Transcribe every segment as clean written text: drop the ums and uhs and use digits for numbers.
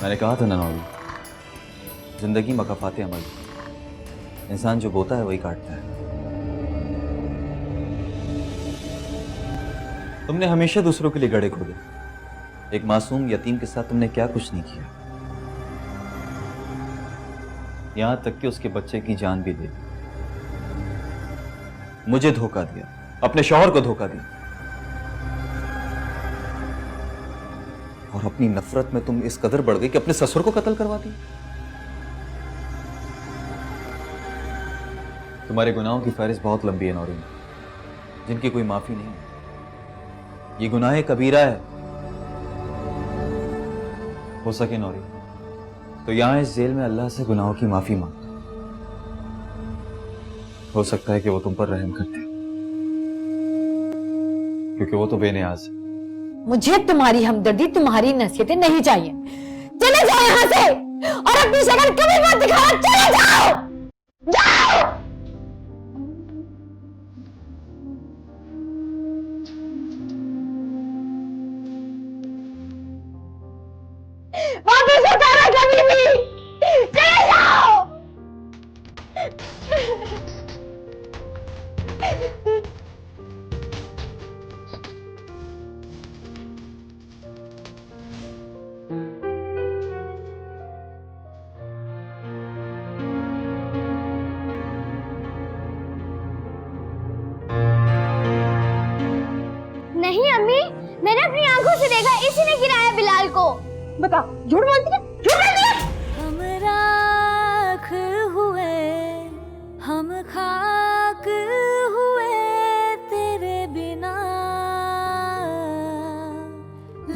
मैंने कहा था ना नौरी, जिंदगी मकाफाते अमल, इंसान जो बोता है वही काटता है। तुमने हमेशा दूसरों के लिए गड़े खोदे, एक मासूम यतीम के साथ तुमने क्या कुछ नहीं किया, यहां तक कि उसके बच्चे की जान भी दे दी। मुझे धोखा दिया, अपने शौहर को धोखा दिया, और अपनी नफरत में तुम इस कदर बढ़ गई कि अपने ससुर को कत्ल करवा दी। तुम्हारे गुनाहों की फहरिस्त बहुत लंबी है नौरीन, जिनकी कोई माफी नहीं है। ये गुनाह कबीरा है। हो सके नौरी तो यहां इस जेल में अल्लाह से गुनाहों की माफी मांग। हो सकता है कि वो तुम पर रहम करते, क्योंकि वो तो बेनियाज है। मुझे तुम्हारी हमदर्दी, तुम्हारी नसीहतें नहीं चाहिए। चले जाओ यहाँ से और अपनी शक्ल कभी मत दिखाओ। चले जाओ, जाओ। वापस मत आना कभी भी। चले जाओ। नहीं अम्मी, मैंने अपनी आंखों से देखा, इसी ने गिराया बिलाल को। बता, झूठ बोलती है, झूठ बोलती है। हम राख हुए, हम खाक हुए तेरे बिना,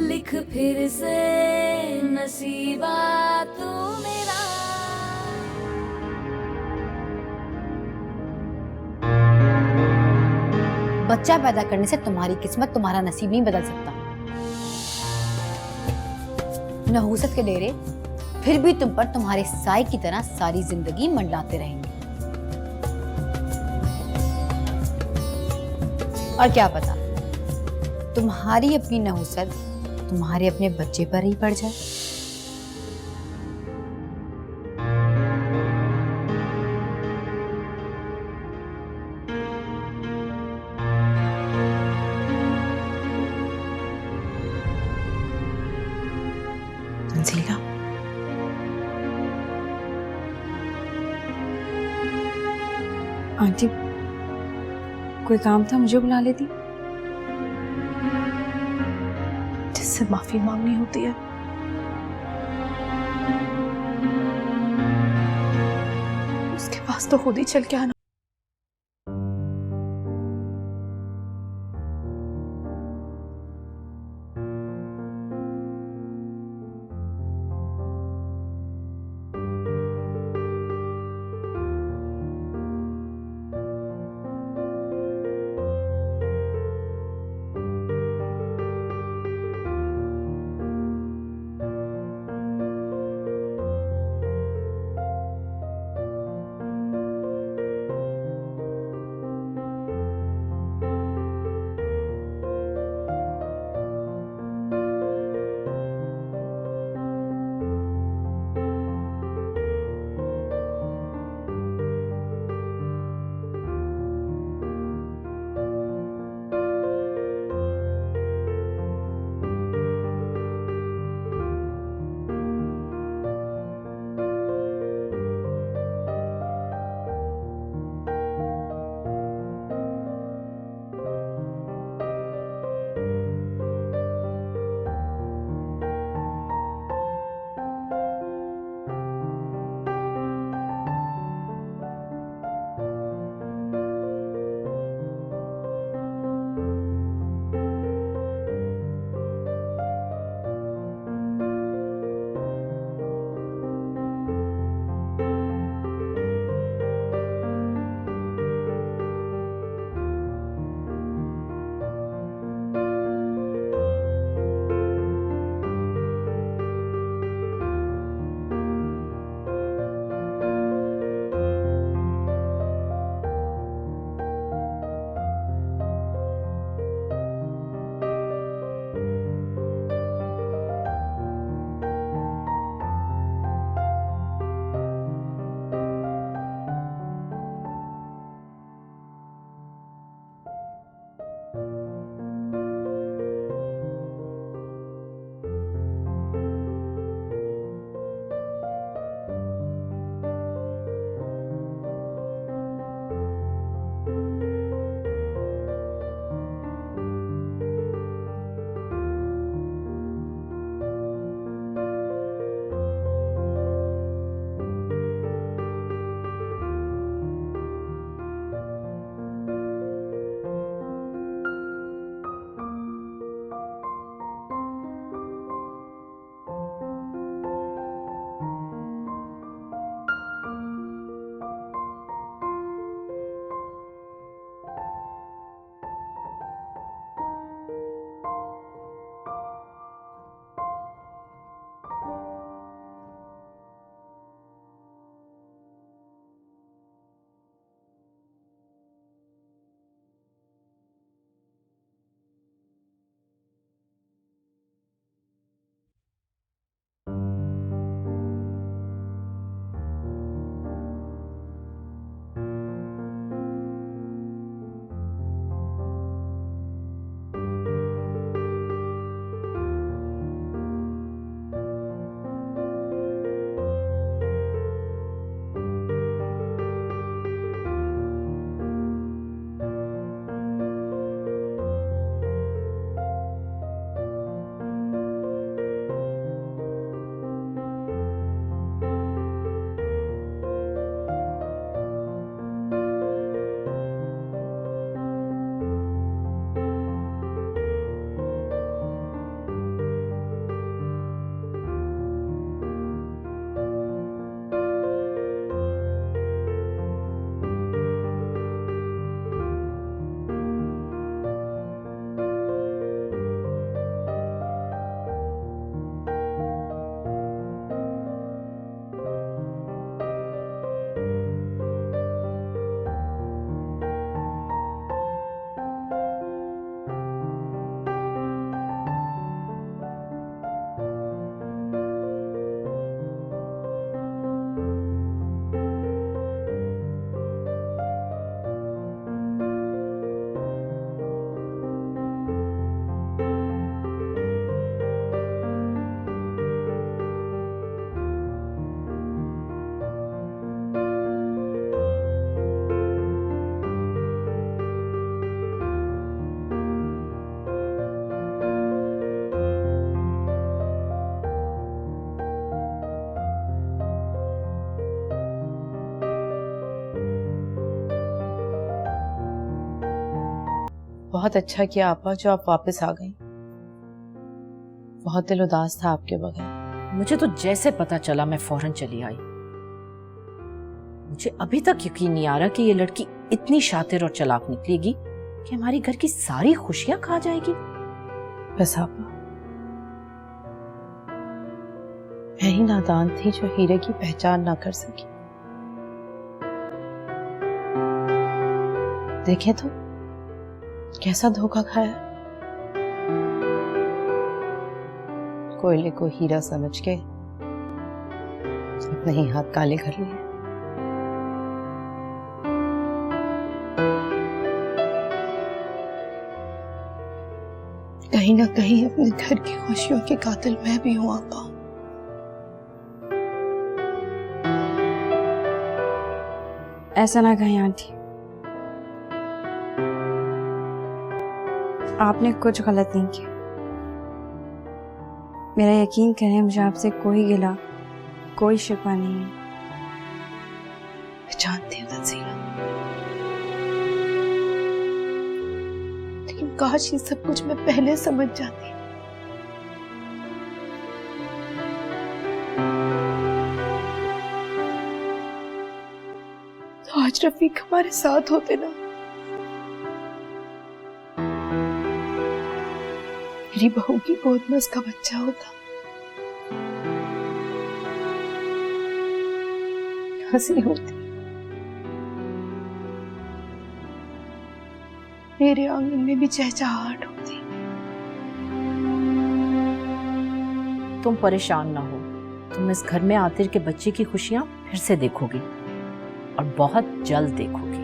लिख फिर से नसीबा तू मेरा। बच्चा पैदा करने से तुम्हारी किस्मत, तुम्हारा नसीब नहीं बदल सकता। नहूसत के डेरे फिर भी तुम पर तुम्हारे साए की तरह सारी जिंदगी मंडलाते रहेंगे। और क्या पता, तुम्हारी अपनी नहूसत तुम्हारे अपने बच्चे पर ही पड़ जाए। तंजीला, आंटी कोई काम था, मुझे बुला लेती। जिससे माफी मांगनी होती है उसके पास तो खुद ही चल के आना। बहुत अच्छा किया आपा जो आप वापस आ गई। बहुत दिल उदास था आपके बगैर। मुझे तो जैसे पता चला मैं फौरन चली आई। मुझे अभी तक यकीन नहीं आ रहा कि ये लड़की इतनी शातिर और चालाक निकलेगी कि हमारी घर की सारी खुशियां खा जाएगी। बस आपा, मैं ही नादान थी जो हीरे की पहचान ना कर सकी। देखें तो कैसा धोखा खाया। कोयले को हीरा समझ के अपने ही हाथ काले कर लिए। कहीं ना कहीं अपने घर की खुशियों के कातिल मैं भी हूं आपा। ऐसा ना कहें आंटी, आपने कुछ गलत नहीं किया। मेरा यकीन करें, मुझे आपसे कोई गिला, कोई शिकवा नहीं है। मैं जानती हूँ तंजीला, लेकिन काश ये सब कुछ मैं पहले समझ जाती। तो आज रफीक हमारे साथ होते ना, मेरी बहू की गोद में उसका बच्चा होता। हंसी होती, मेरे आंगन में भी चहचहाहट होती। तुम परेशान ना हो, तुम इस घर में आतिर के बच्चे की खुशियां फिर से देखोगी और बहुत जल्द देखोगी।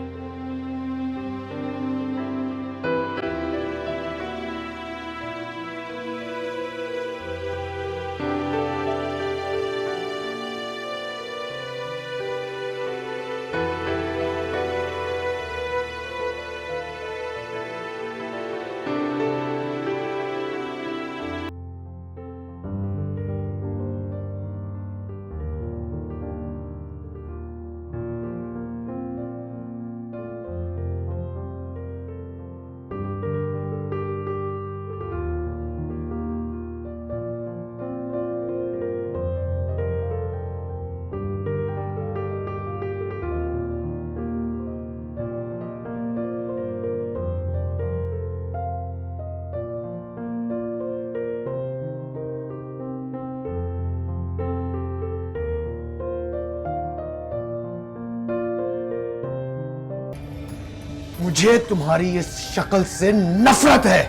मुझे तुम्हारी इस शक्ल से नफरत है,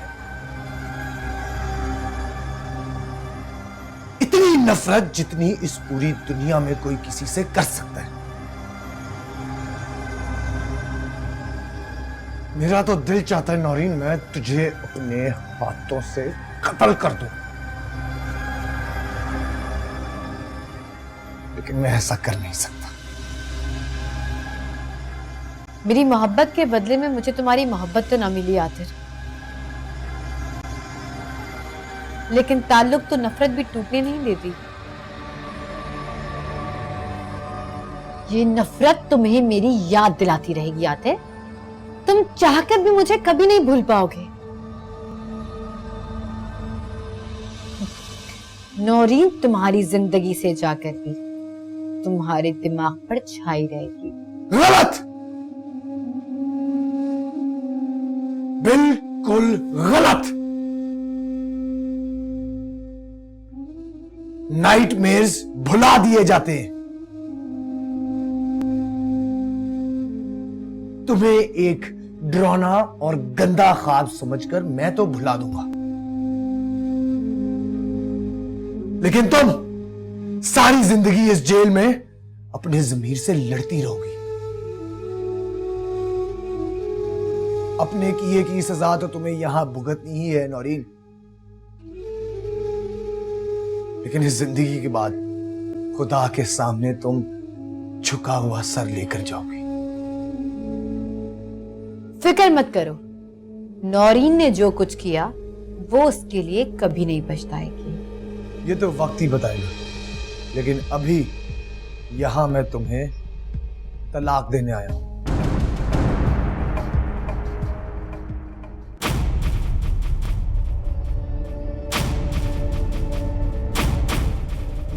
इतनी नफरत जितनी इस पूरी दुनिया में कोई किसी से कर सकता है। मेरा तो दिल चाहता है नौरीन, मैं तुझे अपने हाथों से कत्ल कर दूं, लेकिन मैं ऐसा कर नहीं सकता। मेरी मोहब्बत के बदले में मुझे तुम्हारी मोहब्बत तो ना मिली आतिर, लेकिन ताल्लुक तो नफरत भी टूटने नहीं देती। ये नफरत तुम्हें मेरी याद दिलाती रहेगी आतिर। तुम चाहकर भी मुझे कभी नहीं भूल पाओगे। नौरीन तुम्हारी जिंदगी से जाकर भी तुम्हारे दिमाग पर छाई रहेगी। गलत, बिल्कुल गलत। नाइटमेयर्स भुला दिए जाते हैं। तुम्हें एक डरावना और गंदा ख्वाब समझकर मैं तो भुला दूंगा, लेकिन तुम सारी जिंदगी इस जेल में अपने ज़मीर से लड़ती रहोगी। अपने किए की सजा तो तुम्हें यहां भुगतनी ही है नौरीन, लेकिन इस जिंदगी के बाद खुदा के सामने तुम झुका हुआ सर लेकर जाओगी। फिक्र मत करो, नौरीन ने जो कुछ किया वो उसके लिए कभी नहीं पछताएगी। ये तो वक्त ही बताएगा, लेकिन अभी यहां मैं तुम्हें तलाक देने आया हूं।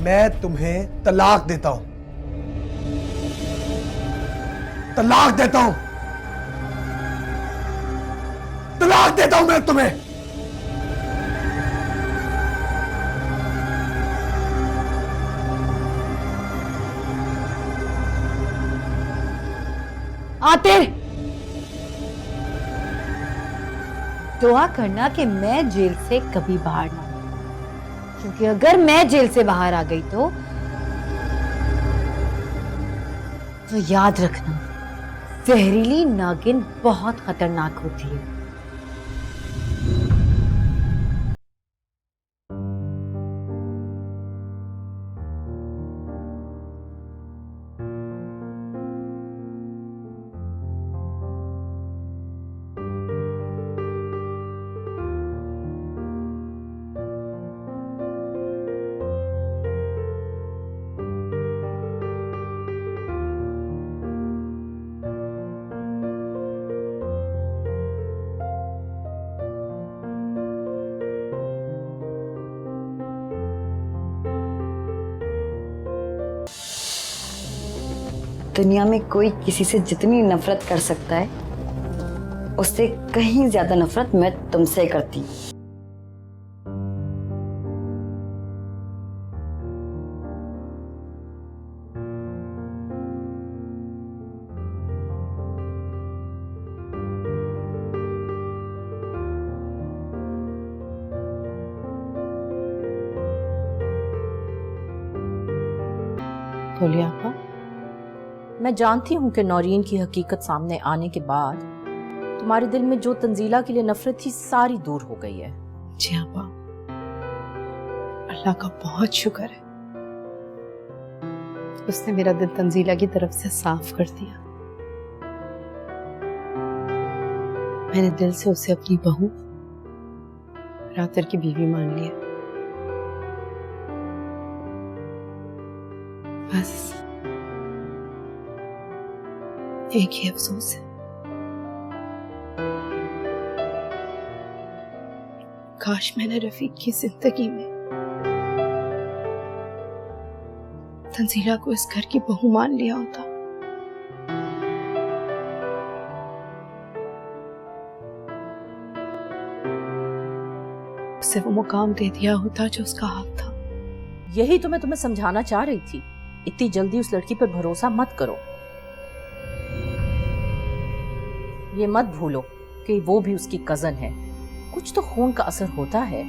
मैं तुम्हें तलाक देता हूं, तलाक देता हूं, तलाक देता हूं मैं तुम्हें। आतिर, दुआ करना कि मैं जेल से कभी बाहर ना आऊं, क्योंकि अगर मैं जेल से बाहर आ गई तो याद रखना, जहरीली नागिन बहुत खतरनाक होती है। दुनिया में कोई किसी से जितनी नफरत कर सकता है, उससे कहीं ज्यादा नफरत मैं तुमसे करती हूँ। बोलिए आपा। मैं जानती हूँ कि नौरीन की हकीकत सामने आने के बाद तुम्हारे दिल में जो तंजीला के लिए नफरत थी सारी दूर हो गई है। जी आपा, अल्लाह का बहुत शुक्र है, उसने मेरा दिल तंजीला की तरफ से साफ कर दिया। मैंने दिल से उसे अपनी बहू रातर की बीवी मान लिया। बस एक ही अफसोस है, काश मैंने रफीक की जिंदगी में तंजीला को इस घर की बहू मान लिया होता। उसे वो मुकाम दे दिया होता जो उसका हक था। यही तो मैं तुम्हें समझाना चाह रही थी, इतनी जल्दी उस लड़की पर भरोसा मत करो। ये मत भूलो कि वो भी उसकी कजन है, कुछ तो खून का असर होता है।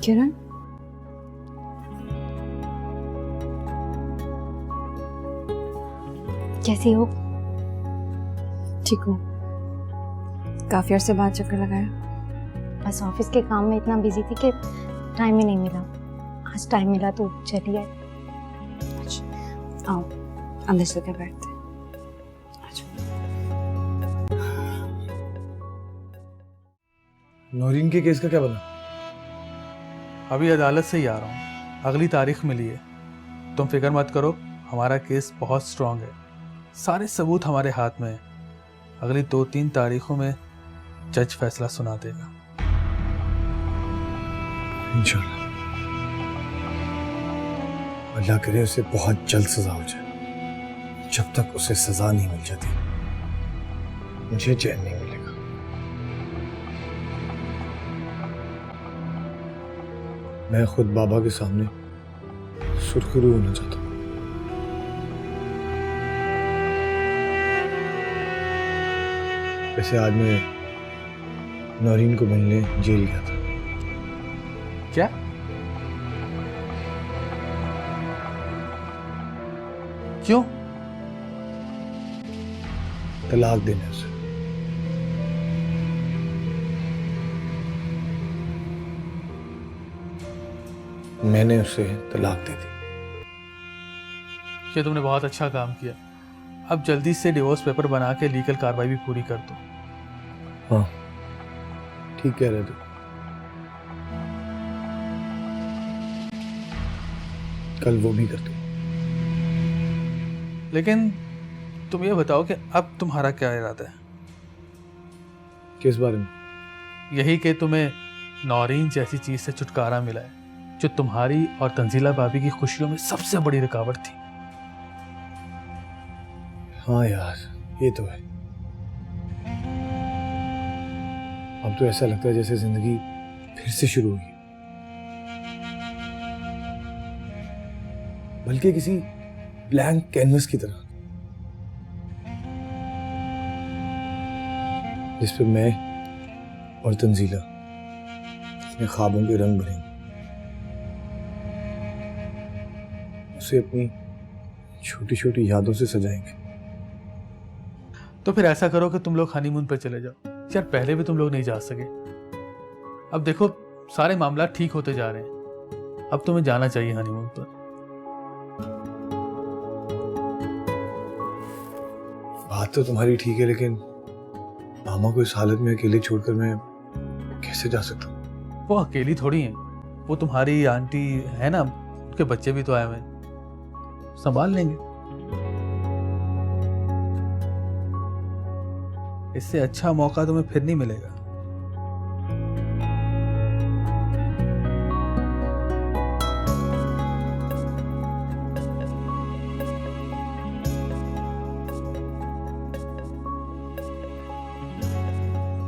किरण, कैसी हो? ठीक हूँ। काफी अर्से बाद चक्कर लगाया। बस ऑफिस के काम में इतना बिजी थी कि टाइम ही नहीं मिला। आज टाइम मिला तो चली आई। आओ अंदर चलकर बैठते। नौरीन के केस का क्या बना? अभी अदालत से ही आ रहा हूँ, अगली तारीख मिली है। तुम फिक्र मत करो, हमारा केस बहुत स्ट्रांग है, सारे सबूत हमारे हाथ में है। अगली 2-3 तारीखों में जज फैसला सुना देगा। इंशाल्लाह। अल्लाह करे उसे बहुत जल्द सजा हो जाए। जब तक उसे सजा नहीं मिल जाती मुझे चैन नहीं मिलेगा। मैं खुद बाबा के सामने सुरखरू होना चाहता हूँ। वैसे आज मैं नौरीन को मिलने जेल गया था। क्या? क्यों? तलाक देने उसे। मैंने उसे तलाक दे दी। ये तुमने बहुत अच्छा काम किया। अब जल्दी से डिवोर्स पेपर बना के लीगल कार्रवाई भी पूरी कर दो। हाँ ठीक कह रहे थे। कल वो भी करते। लेकिन तुम ये बताओ कि अब तुम्हारा क्या इरादा है? किस बारे में? यही कि तुम्हें नौरीन जैसी चीज से छुटकारा मिला है जो तुम्हारी और तंजीला भाभी की खुशियों में सबसे बड़ी रुकावट थी। हाँ यार ये तो है। अब तो ऐसा लगता है जैसे जिंदगी फिर से शुरू हुई, बल्कि किसी ब्लैंक कैनवस की तरह, जिस पे मैं और तंजीला अपने ख्वाबों के रंग भरेंगे, उसे अपनी छोटी छोटी यादों से सजाएंगे। तो फिर ऐसा करो कि तुम लोग हनीमून पर चले जाओ। यार पहले भी तुम लोग नहीं जा सके, अब देखो सारे मामला ठीक होते जा रहे हैं, अब तुम्हें जाना चाहिए हनीमून पर। बात तो तुम्हारी ठीक है, लेकिन मामा को इस हालत में अकेले छोड़कर मैं कैसे जा सकता हूँ? वो अकेली थोड़ी है, वो तुम्हारी आंटी है ना, उनके बच्चे भी तो आए हुए हैं, संभाल लेंगे। इससे अच्छा मौका तुम्हें फिर नहीं मिलेगा।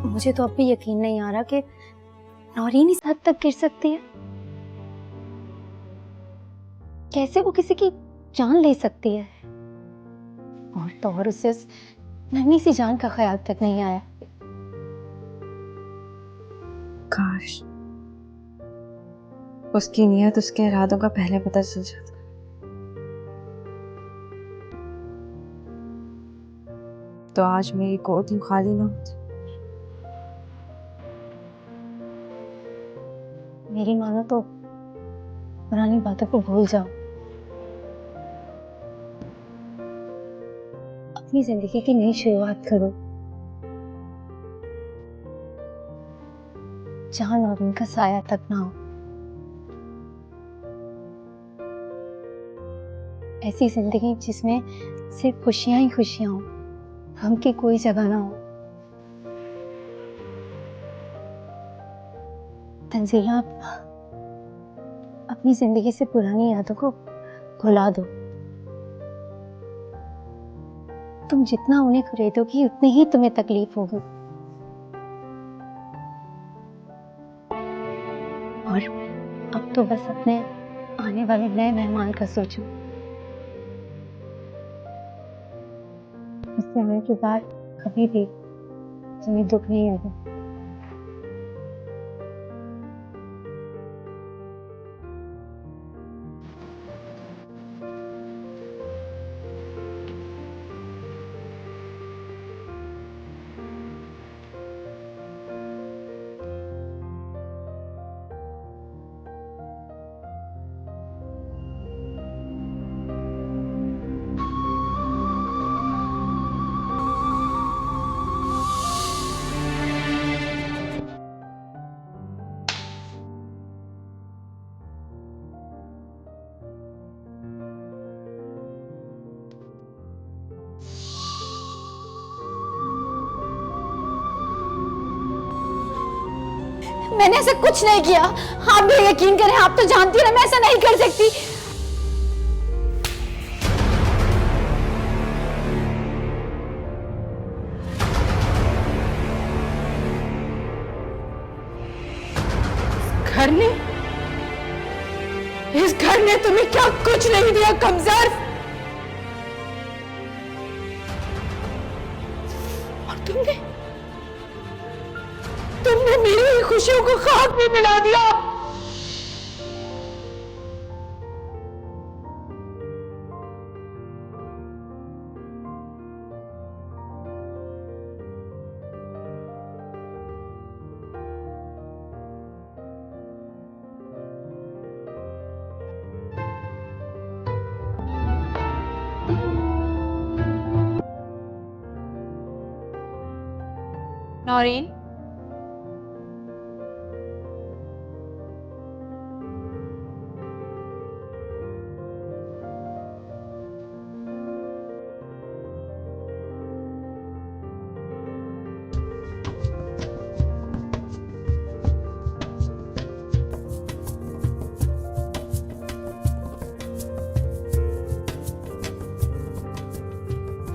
मुझे तो अब भी यकीन नहीं आ रहा कि नौरीन इस हद तक गिर सकती है। कैसे वो किसी की जान ले सकती है, और तो और उसे उस नन्ही सी जान का ख्याल तक नहीं आया। काश उसकी नीयत उसके इरादों का पहले पता चल जाता। तो आज मेरी गोद यूं खाली ना होती। मेरी मानो तो पुरानी बातों को भूल जाओ, अपनी जिंदगी की नई शुरुआत करो, जहां नौरीन का साया तक ना हो। ऐसी जिंदगी जिसमें सिर्फ खुशियां ही खुशियां हो, गम की कोई जगह ना हो। तंजीला, अपनी जिंदगी से पुरानी यादों को भुला दो। तुम जितना उन्हें खरीदोगी उतनी ही तुम्हें तकलीफ होगी। और अब तो बस अपने आने वाले नए मेहमान का सोचो। उससे आने के बाद कभी भी तुम्हें दुख नहीं होगा। मैंने ऐसा कुछ नहीं किया, आप भी यकीन करें। आप तो जानती हैं ना मैं ऐसा नहीं कर सकती। इस घर ने तुम्हें क्या कुछ नहीं दिया कमजोर। और तुमने मेरी खुशियों को खाक में मिला दिया। नौरीन,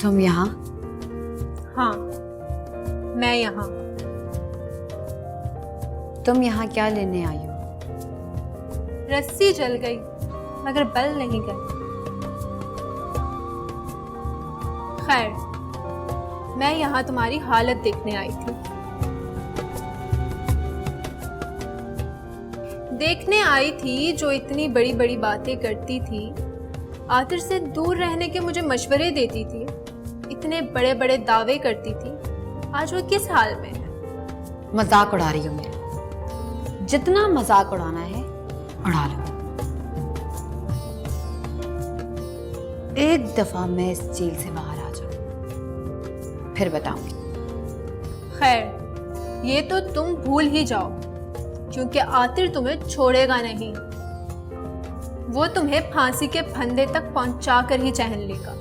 तुम यहाँ? हाँ, मैं यहाँ। तुम यहाँ क्या लेने आई हो? रस्सी जल गई मगर बल नहीं गई। खैर, मैं यहाँ तुम्हारी हालत देखने आई थी। देखने आई थी जो इतनी बड़ी बड़ी बातें करती थी, आतिर से दूर रहने के मुझे मशवरे देती थी, इतने बड़े बड़े दावे करती थी, आज वो किस हाल में है? मजाक उड़ा रही हो मेरा। जितना मजाक उड़ाना है उड़ा लो। एक दफा मैं इस जेल से बाहर आ जाऊं, फिर बताऊंगी। खैर, ये तो तुम भूल ही जाओ, क्योंकि आतिर तुम्हें छोड़ेगा नहीं। वो तुम्हें फांसी के फंदे तक पहुंचा कर ही चैन लेगा।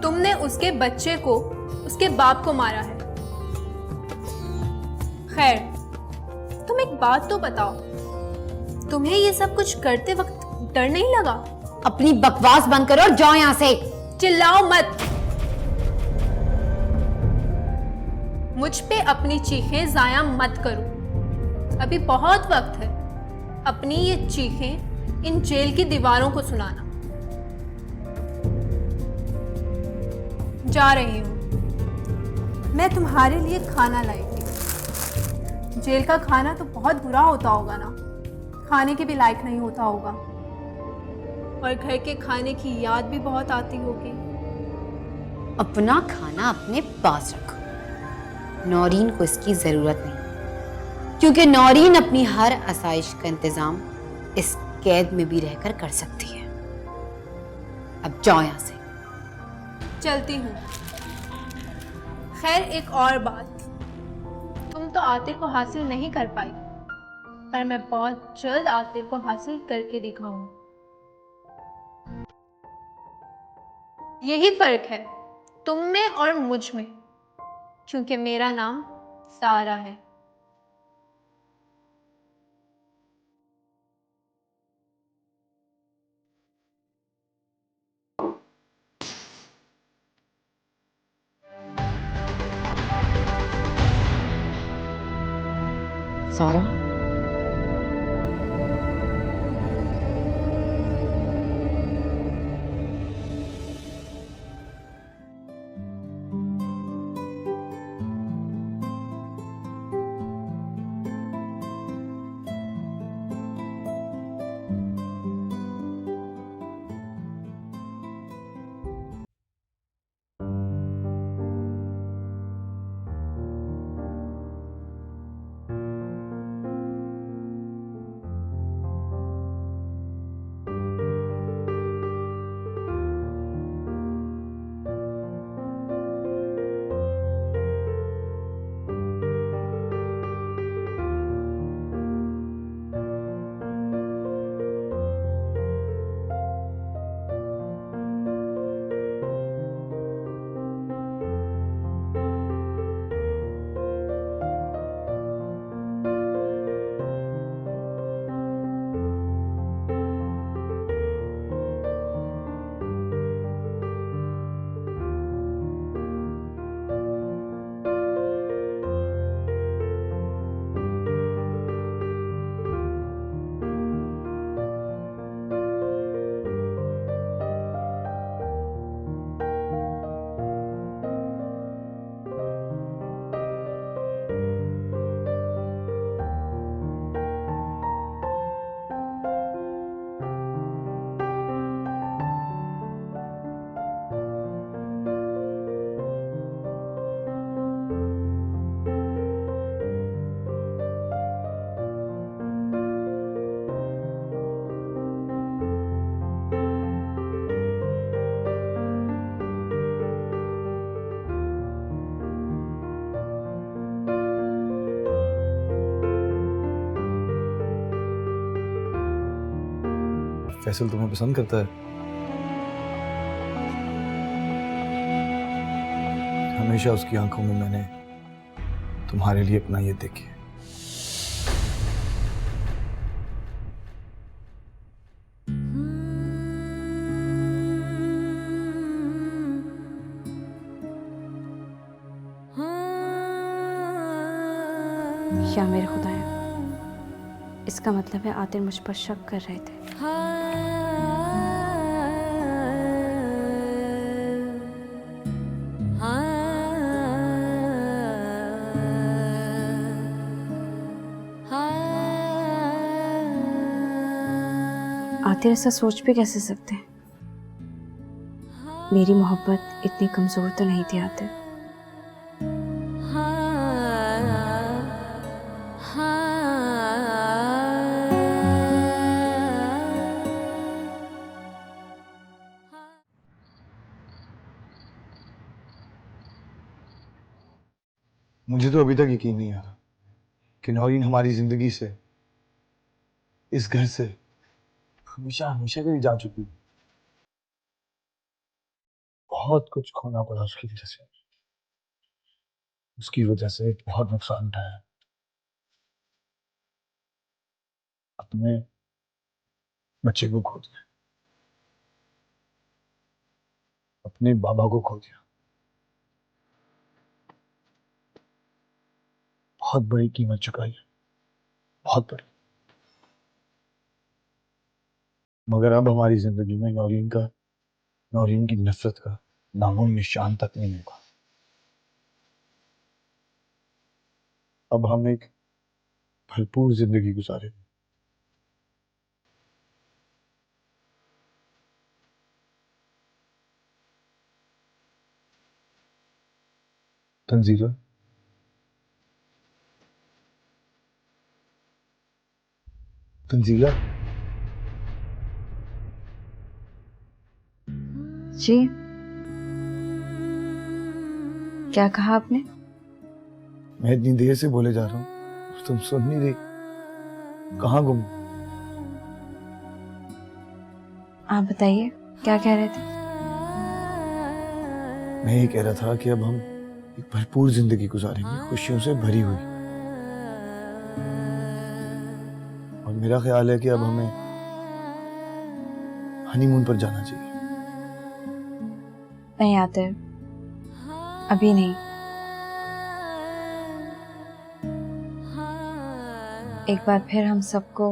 तुमने उसके बच्चे को, उसके बाप को मारा है। खैर, तुम एक बात तो बताओ, तुम्हें ये सब कुछ करते वक्त डर नहीं लगा? अपनी बकवास बंद करो और जाओ यहाँ से। चिल्लाओ मत। मुझ पे अपनी चीखें जाया मत करो। अभी बहुत वक्त है अपनी ये चीखें इन जेल की दीवारों को सुनाना। जा रही हूं। मैं तुम्हारे लिए खाना लाई थी। जेल का खाना तो बहुत बुरा होता होगा ना, खाने के भी लायक नहीं होता होगा, और घर के खाने की याद भी बहुत आती होगी। अपना खाना अपने पास रखो। नौरीन को इसकी जरूरत नहीं, क्योंकि नौरीन अपनी हर आसाइश का इंतजाम इस कैद में भी रहकर कर सकती है। अब जाओ यहां से। चलती हूँ। खैर, एक और बात, तुम तो आतिर को हासिल नहीं कर पाई, पर मैं बहुत जल्द आतिर को हासिल करके दिखाऊंगी। यही फर्क है तुम में और मुझ में, क्योंकि मेरा नाम सारा है। सारा, फैसल तुम्हें पसंद करता है? हमेशा उसकी आंखों में मैंने तुम्हारे लिए अपना ये देखी है। या मेरे खुदाया, इसका मतलब है आतिर मुझ पर शक कर रहे थे। आतिर ऐसा सोच भी कैसे सकते हैं? मेरी मोहब्बत इतनी कमजोर तो नहीं थी आतिर। मुझे तो अभी तक यकीन नहीं आ रहा कि नौरीन हमारी जिंदगी से, इस घर से हमेशा हमेशा के लिए जा चुकी है। बहुत कुछ खोना पड़ा उसकी वजह से। उसकी वजह से बहुत नुकसान उठाया। अपने बच्चे को खो दिया, अपने बाबा को खो दिया। बहुत बड़ी कीमत चुकाई है, बहुत बड़ी। मगर अब हमारी जिंदगी में नौरीन की नफरत का नामो निशान तक नहीं होगा। अब हम एक भरपूर जिंदगी गुजारेंगे। तंजीला, तंजीला, जी, क्या कहा आपने? मैं इतनी देर से बोले जा रहा हूँ, तुम सुन नहीं रही। कहाँ गुम? आप बताइए, क्या कह रहे थे? मैं ये कह रहा था कि अब हम एक भरपूर जिंदगी गुजारेंगे, खुशियों से भरी हुई। और मेरा ख्याल है कि अब हमें हनीमून पर जाना चाहिए। नहीं आतिर, अभी नहीं। एक बार फिर हम सबको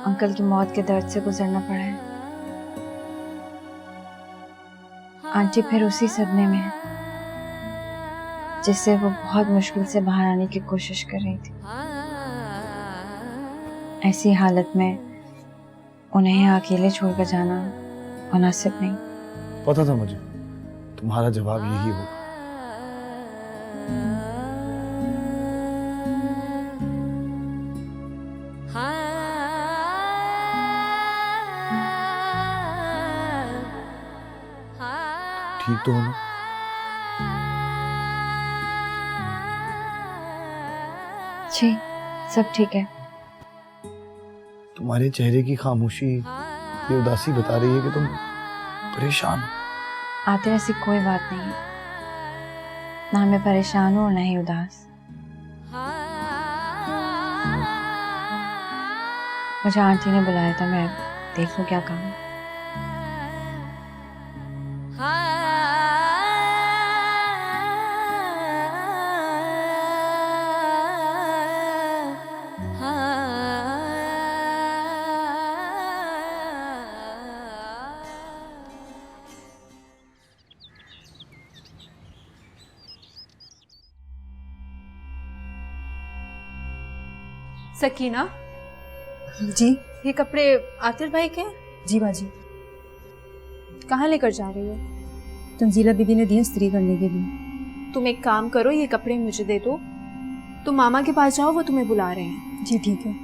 अंकल की मौत के दर्द से गुजरना पड़ा है। आंटी फिर उसी सदमे में है जिससे वो बहुत मुश्किल से बाहर आने की कोशिश कर रही थी। ऐसी हालत में उन्हें अकेले छोड़कर जाना मुनासिब नहीं। पता था मुझे तुम्हारा जवाब यही होगा। ठीक तो हो ना? जी, सब ठीक है। तुम्हारे चेहरे की खामोशी, ये उदासी बता रही है कि तुम परेशान हो। आतिर, ऐसी कोई बात नहीं है। ना मैं परेशान हूँ और ना ही उदास। मुझे आंटी ने बुलाया था, मैं देख लूं क्या काम है। सकीना, जी ये कपड़े आतिर भाई के हैं? जी बाजी, कहाँ लेकर जा रही हो? तंजीला बीबी ने दिए इस्त्री करने के लिए। तुम एक काम करो, ये कपड़े मुझे दे दो। तुम मामा के पास जाओ, वो तुम्हें बुला रहे हैं। जी ठीक है।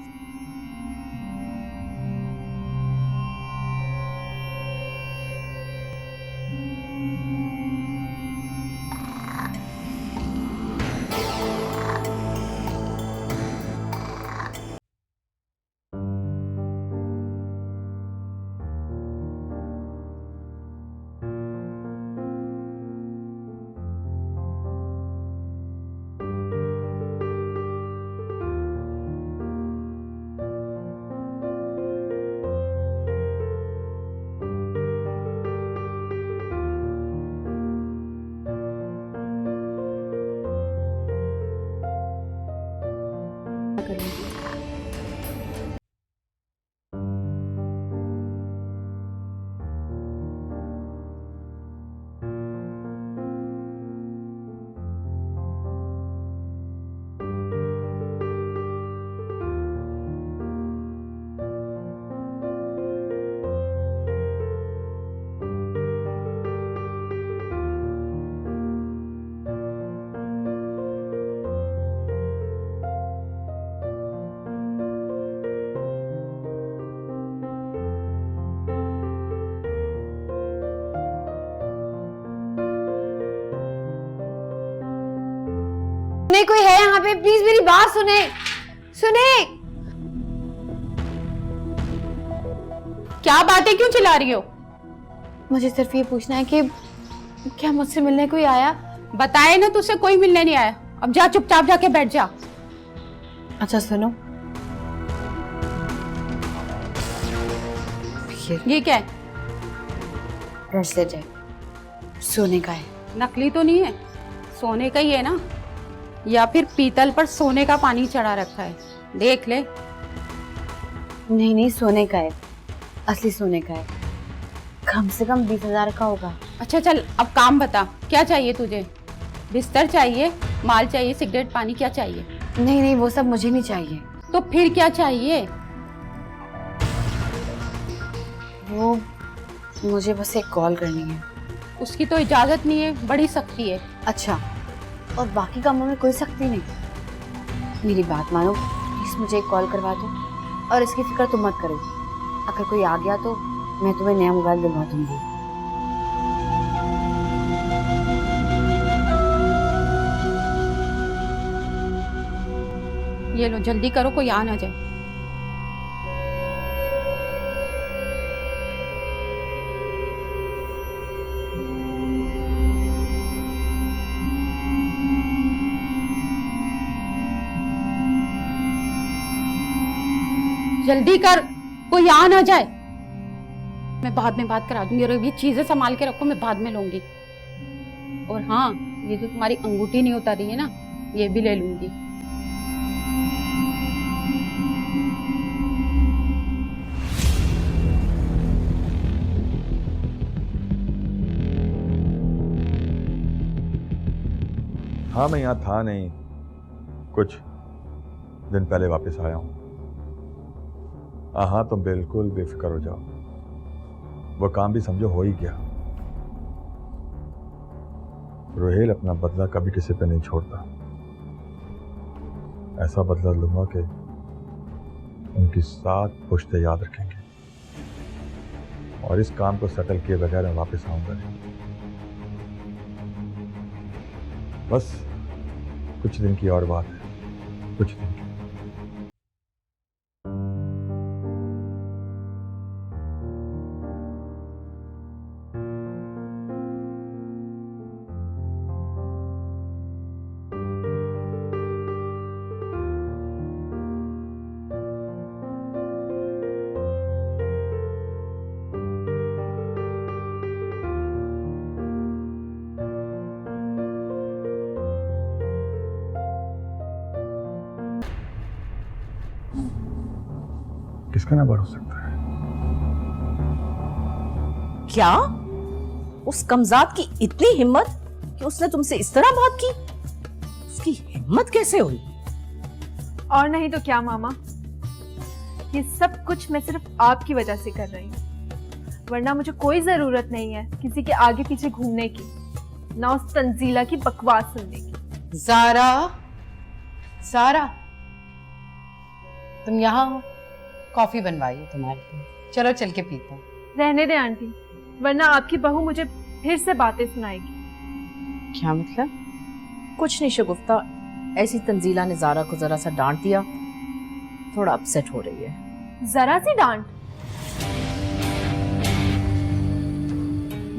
करूंगी। सुने, कोई है यहाँ पे? प्लीज मेरी बात सुने, सुने। क्या बातें क्यों चिल्ला रही हो? मुझे सिर्फ ये पूछना है कि क्या मुझसे मिलने कोई आया? बताए ना, तुझसे कोई मिलने नहीं आया। अब जा, चुपचाप जाके बैठ जा। अच्छा सुनो, ये क्या है? ब्रेसलेट है, सोने का है। नकली तो नहीं है? सोने का ही है ना? या फिर पीतल पर सोने का पानी चढ़ा रखा है? देख ले। नहीं नहीं, सोने का है, असली सोने का है। कम से कम 20,000 का होगा। अच्छा चल, अब काम बता, क्या चाहिए तुझे? बिस्तर चाहिए, माल चाहिए, सिगरेट, पानी, क्या चाहिए? नहीं नहीं, वो सब मुझे नहीं चाहिए। तो फिर क्या चाहिए? वो मुझे बस एक कॉल करनी है। उसकी तो इजाजत नहीं है, बड़ी सख्ती है। अच्छा, और बाकी कामों में कोई सख्ती नहीं? मेरी बात मानो, प्लीज मुझे एक कॉल करवा दो, और इसकी फिक्र तुम मत करो। अगर कोई आ गया तो मैं तुम्हें नया मोबाइल दिलवा दूंगी। ये लो, जल्दी करो, कोई आ ना जाए। जल्दी कर, कोई आ ना जाए। मैं बाद में बात करा दूंगी, और ये चीजें संभाल के रखो, मैं बाद में लूंगी। और हाँ, ये जो तुम्हारी अंगूठी नहीं उतार रही है ना, ये भी ले लूंगी। हाँ, मैं यहाँ था नहीं, कुछ दिन पहले वापस आया हूँ। हाँ, तुम बिल्कुल बेफिक्र हो जाओ, वो काम भी समझो हो ही गया। रोहेल अपना बदला कभी किसी पे नहीं छोड़ता। ऐसा बदला लूंगा कि उनकी 7 पुश्ते याद रखेंगे। और इस काम को सेटल किए बगैर मैं वापस आऊंगा नहीं। बस कुछ दिन की और बात है, कुछ दिन की। किसका नंबर हो सकता है? क्या उस कमजात की इतनी हिम्मत कि उसने तुमसे इस तरह बात की? उसकी हिम्मत कैसे हुई? और नहीं तो क्या मामा, ये सब कुछ मैं सिर्फ आपकी वजह से कर रही हूँ, वरना मुझे कोई जरूरत नहीं है किसी के आगे पीछे घूमने की, ना उस तंजीला की बकवास सुनने की। ज़ारा, ज़ारा, तुम यहाँ हो? कॉफी बनवाई है तुम्हारे लिए, चलो चल के पीते हैं। रहने दे आंटी, वरना आपकी बहू मुझे फिर से बातें सुनाएगी। क्या मतलब? कुछ नहीं शगुफ्ता, ऐसी तंजीला ने ज़ारा को जरा सा डांट दिया, थोड़ा अपसेट हो रही है। जरा सी डांट?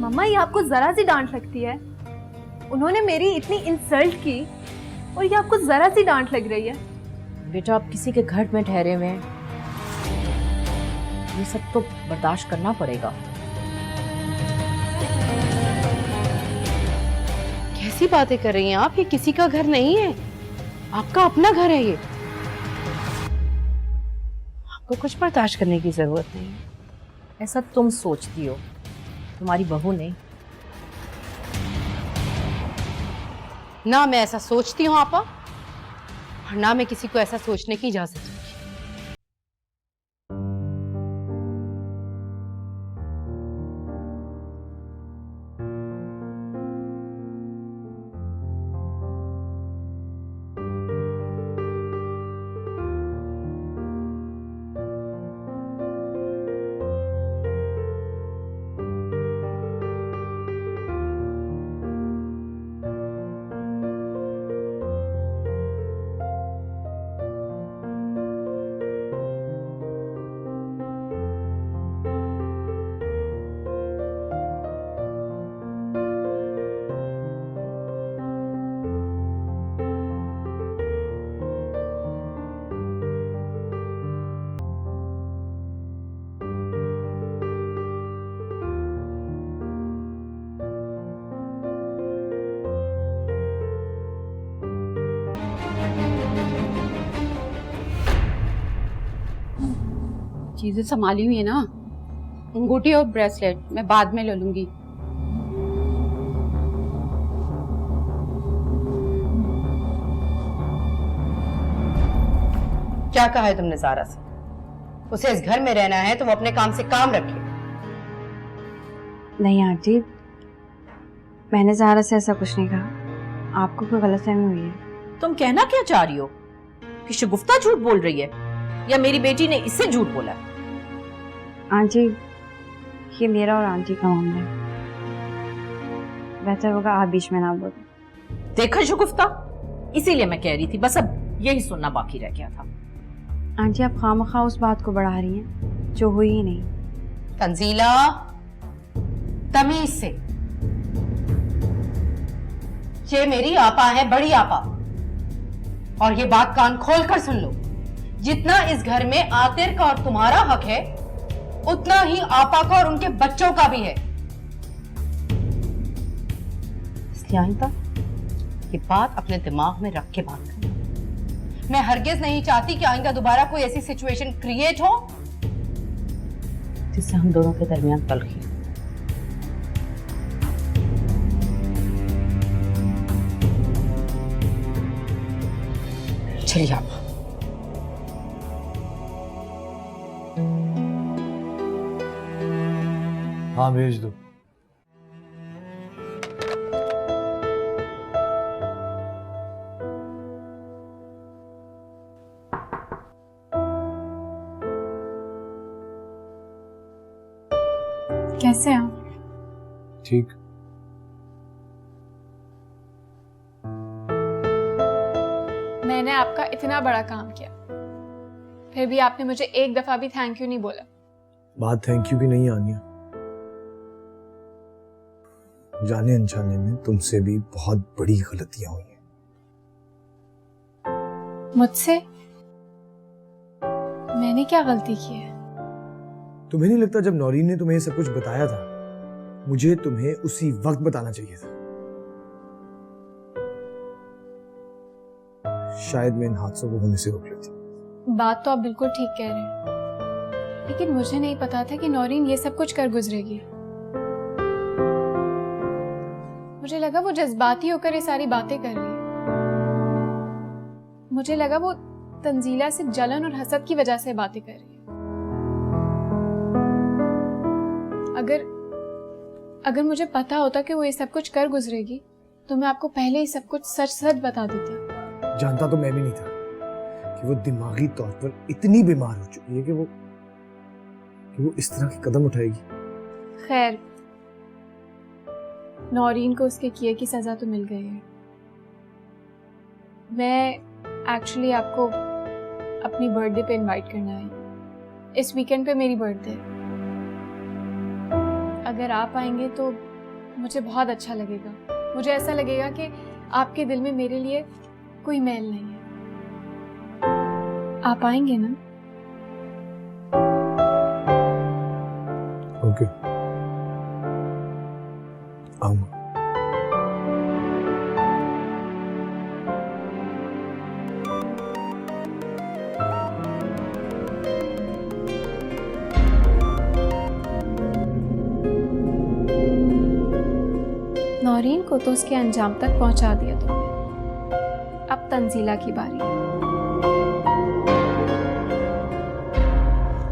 मम्मा, ये आपको जरा सी डांट लगती है? उन्होंने मेरी इतनी इंसल्ट की और ये आपको जरा सी डांट लग रही है? बेटा, आप किसी के घर में ठहरे हुए हैं, ये सब तो बर्दाश्त करना पड़ेगा। कैसी बातें कर रही हैं आप? ये किसी का घर नहीं है, आपका अपना घर है ये। आपको कुछ बर्दाश्त करने की जरूरत नहीं है। ऐसा तुम सोचती हो, तुम्हारी बहू नहीं। ना मैं ऐसा सोचती हूँ आपा, और ना मैं किसी को ऐसा सोचने की इजाजत दूंगी। चीजें संभाली हुई है ना, अंगूठी और ब्रेसलेट मैं बाद में ले लूंगी। क्या कहा है तुमने ज़ारा से? उसे इस घर में रहना है तो वो अपने काम से काम रखे। नहीं आंटी, मैंने ज़ारा से ऐसा कुछ नहीं कहा। आपको कोई गलतफहमी हुई है। तुम कहना क्या चाह रही हो कि शगुफ्ता झूठ बोल रही है या मेरी बेटी ने इससे झूठ बोला? आंटी, ये मेरा और आंटी का मामला है, बेहतर होगा आप बीच में ना बोलो। देखा शगुफ्ता, इसीलिए मैं कह रही थी, बस अब यही सुनना बाकी रह गया था। आंटी, आप खामखा उस बात को बढ़ा रही हैं जो हुई ही नहीं। तंजीला, तमीज से। ये मेरी आपा है, बड़ी आपा, और ये बात कान खोल कर सुन लो। जितना इस घर में आतिर का और तुम्हारा हक है, उतना ही आपा का और उनके बच्चों का भी है। इसलिए आइंदा ये बात अपने दिमाग में रख के बात करना। मैं हरगिज नहीं चाहती कि आइंदा दोबारा कोई ऐसी सिचुएशन क्रिएट हो जिससे हम दोनों के दरमियान तलखी हो। चलिए आप। हाँ, भेज दो। कैसे हैं आप? ठीक। मैंने आपका इतना बड़ा काम किया, फिर भी आपने मुझे एक दफा भी थैंक यू नहीं बोला। बात थैंक यू की नहीं आनिया, जाने अनजाने में तुमसे भी बहुत बड़ी गलतियां हुई हैं। मुझसे? मैंने क्या गलती की है? तुम्हें नहीं लगता जब नौरीन ने तुम्हें सब कुछ बताया था, मुझे तुम्हें उसी वक्त बताना चाहिए था? शायद मैं इन हादसों को होने से रोक लेती। बात तो आप बिल्कुल ठीक कह रहे हैं, लेकिन मुझे नहीं पता था कि नौरीन ये सब कुछ कर गुजरेगी। मुझे लगा वो जज्बाती होकर ये सारी बातें कर रही है। मुझे लगा वो तंजीला से जलन और हसद की वजह से बातें कर रही है। अगर मुझे पता होता कि वो ये सब कुछ कर गुजरेगी, तो मैं आपको पहले ही सब कुछ सच सच बता देती। जानता तो मैं भी नहीं था कि वो दिमागी तौर पर इतनी बीमार हो चुकी है कि वो इस तरह के कदम उठाएगी। खैर, नौरीन को उसके किए की सजा तो मिल गई है। मैं एक्चुअली आपको अपनी बर्थडे पे इनवाइट करना है। इस वीकेंड पे मेरी बर्थडे है। अगर आप आएंगे तो मुझे बहुत अच्छा लगेगा। मुझे ऐसा लगेगा कि आपके दिल में मेरे लिए कोई मैल नहीं है। आप आएंगे ना? ओके, आऊंगा। नौरीन को तो उसके अंजाम तक पहुंचा दिया तुमने। अब तंजीला की बारी।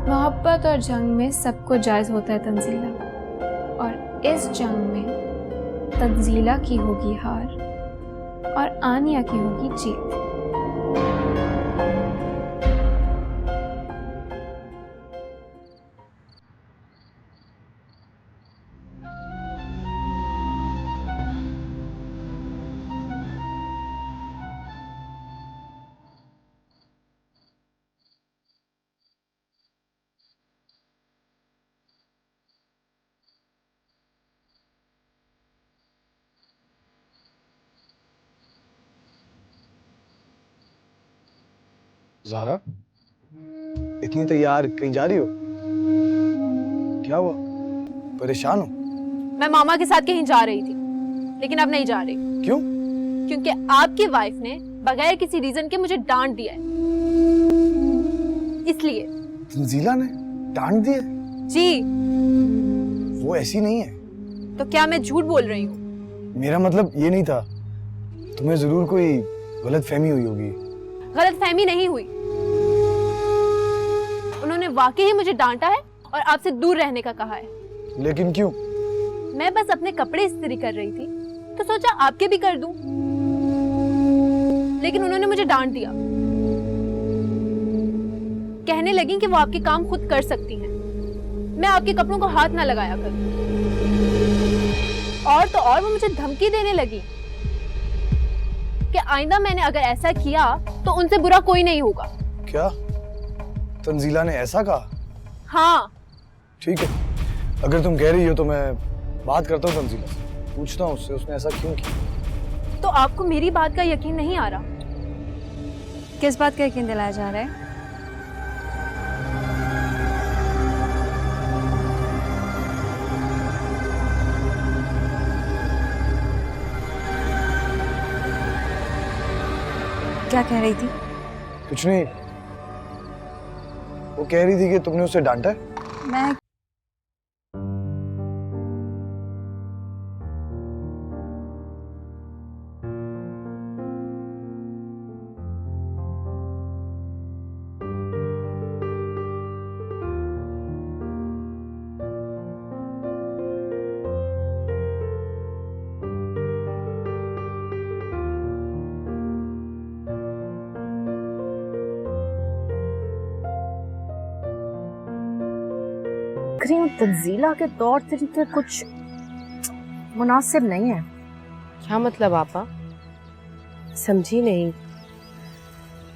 मोहब्बत और जंग में सबको जायज होता है तंजीला, और इस जंग में तंजीला की होगी हार और आनिया की होगी जीत। ज़ारा, इतनी तैयार कहीं जा रही हो? क्या हुआ? परेशान हो? मैं मामा के साथ कहीं जा रही थी, लेकिन अब नहीं जा रही। क्यों? क्योंकि आपकी वाइफ ने बगैर किसी रीजन के मुझे डांट दिया है, इसलिए। तंजीला ने डांट दिया? जी। वो ऐसी नहीं है। तो क्या मैं झूठ बोल रही हूँ? मेरा मतलब ये नहीं था, तुम्हें जरूर कोई गलतफहमी हुई होगी। गलतफहमी नहीं हुई, उन्होंने वाकई ही मुझे डांटा है और आपसे दूर रहने का कहा है। लेकिन क्यों? मैं बस अपने कपड़े इस्त्री कर रही थी तो सोचा आपके भी कर दूं, लेकिन उन्होंने मुझे डांट दिया। कहने लगी कि वो आपके काम खुद कर सकती हैं, मैं आपके कपड़ों को हाथ ना लगाया करूं। और तो और वो मुझे धमकी देने लगी कि आइंदा मैंने अगर ऐसा किया तो उनसे बुरा कोई नहीं होगा। क्या तंजीला ने ऐसा कहा? हाँ। ठीक है, अगर तुम कह रही हो तो मैं बात करता हूँ तंजीला से, पूछता हूँ उससे उसने ऐसा क्यों किया। तो आपको मेरी बात का यकीन नहीं आ रहा? किस बात का यकीन दिलाया जा रहा है? क्या कह रही थी? कुछ नहीं, वो कह रही थी कि तुमने उसे डांटा है। मैं तंजीला के तौर तरीके कुछ मुनासिब नहीं है। क्या मतलब आपा? समझी नहीं।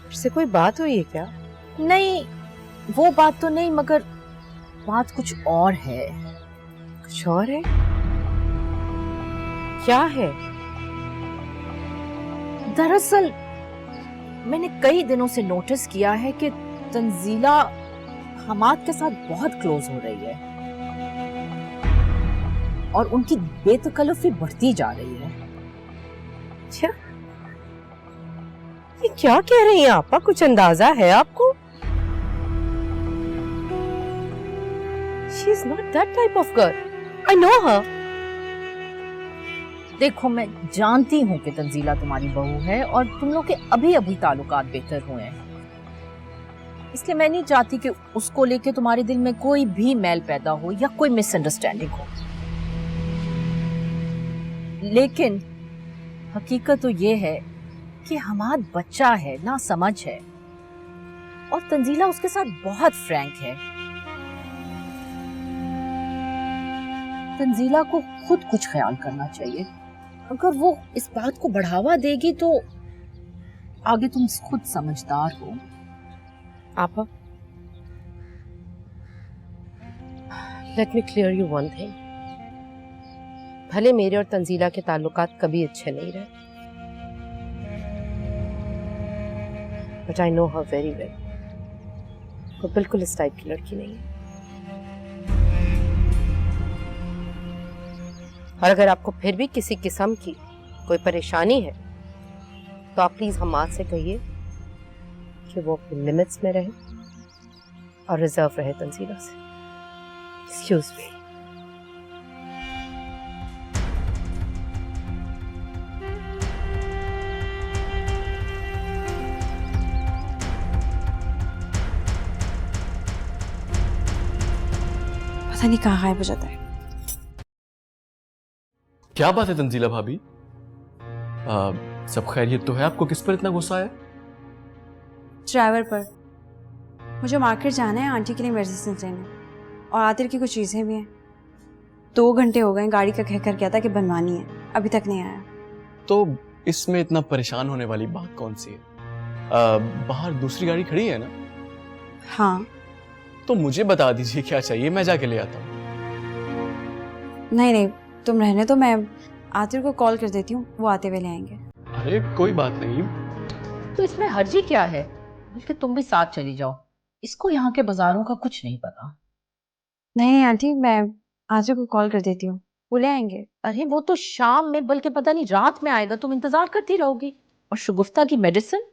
उससे कोई बात हुई है क्या? नहीं, वो बात तो नहीं, मगर बात कुछ और है। कुछ और है? क्या है? दरअसल मैंने कई दिनों से नोटिस किया है कि तंजीला हमाद के साथ बहुत क्लोज हो रही है और उनकी बेतकल्लुफी बढ़ती जा रही है। अच्छा, ये क्या कह रही हैं आपा? कुछ अंदाजा है आपको? She is not that type of girl. I know her. देखो, मैं जानती हूँ कि तंजीला तुम्हारी बहू है और तुम लोग के अभी अभी ताल्लुकात बेहतर हुए हैं, इसलिए मैं नहीं चाहती कि उसको लेके तुम्हारे दिल में कोई भी मैल पैदा हो या कोई मिसअंडरस्टैंडिंग हो। लेकिन हकीकत तो ये है कि हमाद बच्चा है, ना समझ है, और तंजीला उसके साथ बहुत फ्रैंक है। तंजीला को खुद कुछ ख्याल करना चाहिए। अगर वो इस बात को बढ़ावा देगी तो आगे तुम खुद समझदार हो। आपा, let me clear you one thing. भले मेरे और तंजीला के ताल्लुकात कभी अच्छे नहीं रहे, but I know her very well. वो बिल्कुल इस टाइप की लड़की नहीं है। और अगर आपको फिर भी किसी किस्म की कोई परेशानी है तो आप प्लीज हमाद से कहिए कि वो अपने लिमिट्स में रहे और रिजर्व रहे तंजीला से। Excuse me. पता नहीं कहाँ गायब हो जाता है। क्या बात है तंजीला भाभी? सब खैरियत तो है? आपको किस पर इतना गुस्सा है? ड्राइवर पर। मुझे मार्केट जाना है आंटी के लिए मेडिसिन लेने, और आतिर की कुछ चीज़ें भी हैं। 2 घंटे हो गए, गाड़ी का कह कर गया था कि बनवानी है, अभी तक नहीं आया। तो इसमें इतना परेशान होने वाली बात कौन सी है? बाहर दूसरी गाड़ी खड़ी है ना? हाँ। तो मुझे बता दीजिए क्या चाहिए, मैं जाके ले आता हूँ। नहीं नहीं, तुम रहने तो, मैं आतिर को कॉल कर देती हूँ, वो आते हुए ले आएंगे। अरे कोई बात नहीं। तो इसमें हर्जी क्या है? बल्कि तुम भी साथ चली जाओ, इसको यहाँ के बाजारों का कुछ नहीं पता। नहीं आंटी, मैं आतिर को कॉल कर देती हूँ, वो ले आएंगे। अरे वो तो शाम में, बल्कि पता नहीं रात में आएगा, तुम इंतजार करती रहोगी। और शगुफ्ता की मेडिसिन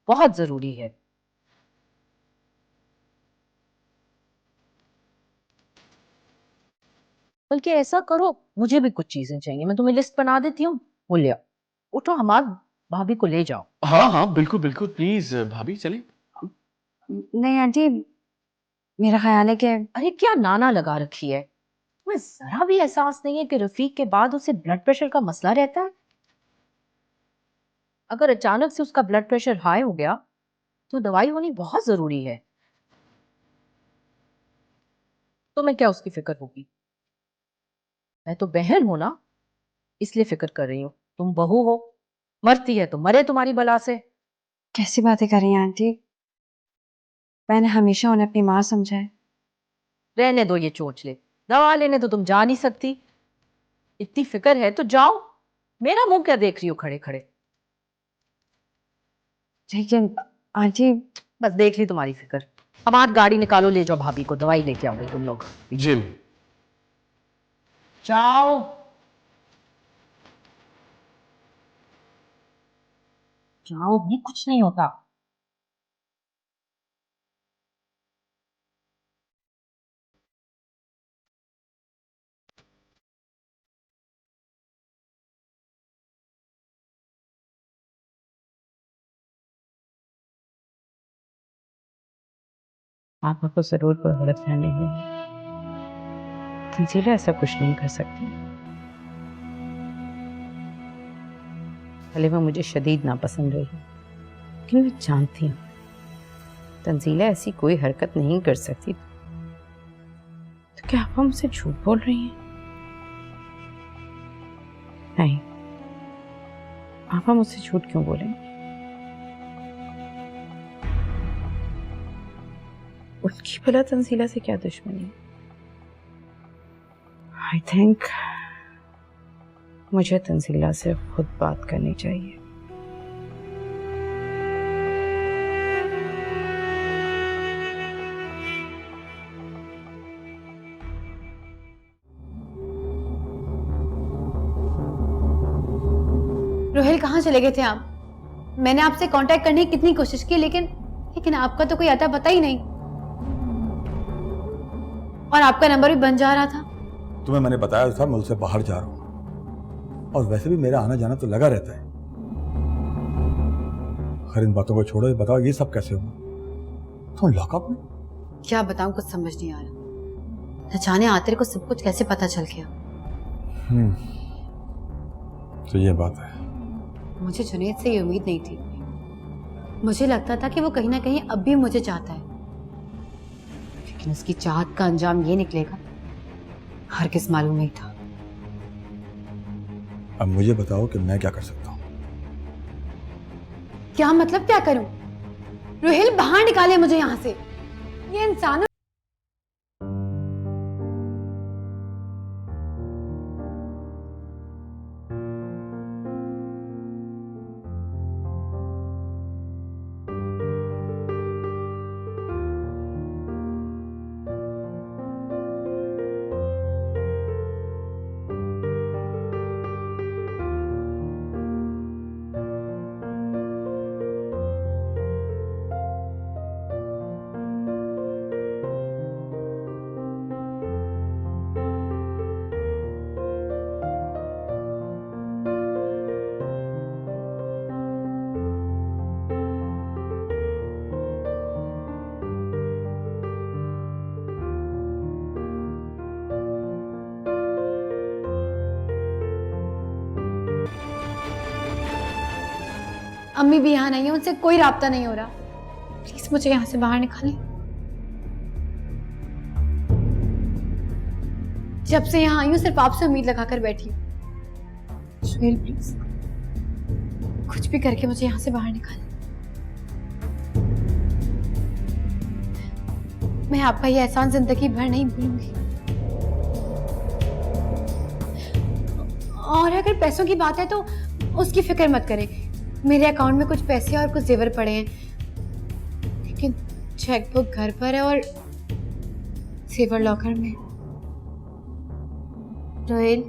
बहुत जरूरी है। बल्कि ऐसा करो, मुझे भी कुछ चीजें चाहिए, मैं तुम्हें लिस्ट बना देती हूँ, वो ले आओ। उठो, हमारी भाभी को ले जाओ। हाँ हाँ बिल्कुल बिल्कुल, प्लीज भाभी चलिए। नहीं आंटी, मेरा ख्याल है कि अरे क्या नाना लगा रखी है, तुम्हें जरा भी एहसास नहीं है कि रफीक के बाद उसे ब्लड प्रेशर का मसला रहता है? अगर अचानक से उसका ब्लड प्रेशर हाई हो गया तो दवाई होनी बहुत जरूरी है। तो मैं क्या उसकी फिक्र होगी? मैं तो बहन हूं ना, इसलिए फिक्र कर रही हूँ। तुम बहू हो, मरती है तो मरे तुम्हारी बला से। कैसी बातें कर रही हैं आंटी? मैंने हमेशा उन्हें अपनी माँ समझा है। रहने दो ये चोचले, दवा लेने तो तुम जा नहीं सकती। इतनी फिक्र है तो जाओ, मेरा मुंह क्या देख रही हो खड़े खड़े? लेकिन आंटी, बस देख ली तुम्हारी फिक्र। अब आज गाड़ी निकालो, ले जाओ भाभी को, दवाई लेके आओगे तुम लोग। जिम जाओ। जाओ भी, कुछ नहीं होता। पापा को जरूर कोई गलतफहमी है, तंजीला ऐसा कुछ नहीं कर सकती। हलीमा मुझे शदीद नापसंद रही, लेकिन मैं जानती हूँ तंजीला ऐसी कोई हरकत नहीं कर सकती। तो क्या आप हमसे झूठ बोल रही हैं? नहीं, पापा मुझसे झूठ क्यों बोलेंगे? उनकी भला तंजीला से क्या दुश्मनी? आई थिंक मुझे तंजीला से खुद बात करनी चाहिए। रोहिल, कहाँ चले गए थे आप? मैंने आपसे कांटेक्ट करने की कितनी कोशिश की, लेकिन आपका तो कोई आता पता ही नहीं, और आपका नंबर भी बन जा रहा था। तुम्हें मैंने बताया था मुल्क से बाहर जा रहा हूं, और वैसे भी मेरा आना जाना तो लगा रहता है। खैर इन बातों को छोड़ो, ये बताओ ये सब कैसे हुआ? तुम लॉकअप में? क्या बताऊं, कुछ समझ नहीं आ रहा। न जाने आतिर को सब कुछ कैसे पता चल गया। तो ये बात है। मुझे जुनैद से ये उम्मीद नहीं थी। मुझे लगता था कि वो कहीं ना कहीं अब भी मुझे चाहता है, लेकिन उसकी चाहत का अंजाम ये निकलेगा, हरगिज़ मालूम नहीं था। अब मुझे बताओ कि मैं क्या कर सकता हूँ? क्या मतलब क्या करूं? रोहिल, बाहर निकाले मुझे यहाँ से। ये इंसानों अम्मी भी यहाँ नहीं है, उनसे कोई राब्ता नहीं हो रहा। प्लीज मुझे यहाँ से बाहर निकालें। जब से यहाँ आई हूँ सिर्फ आपसे उम्मीद लगाकर बैठी हूँ। सुहेल प्लीज कुछ भी करके मुझे यहाँ से बाहर निकालें। मैं आपका ये एहसान जिंदगी भर नहीं भूलूंगी। और अगर पैसों की बात है तो उसकी फिक्र मत करें। मेरे अकाउंट में कुछ पैसे और कुछ जेवर पड़े हैं, लेकिन चेकबुक घर पर है और सेवर लॉकर में। रोहिल,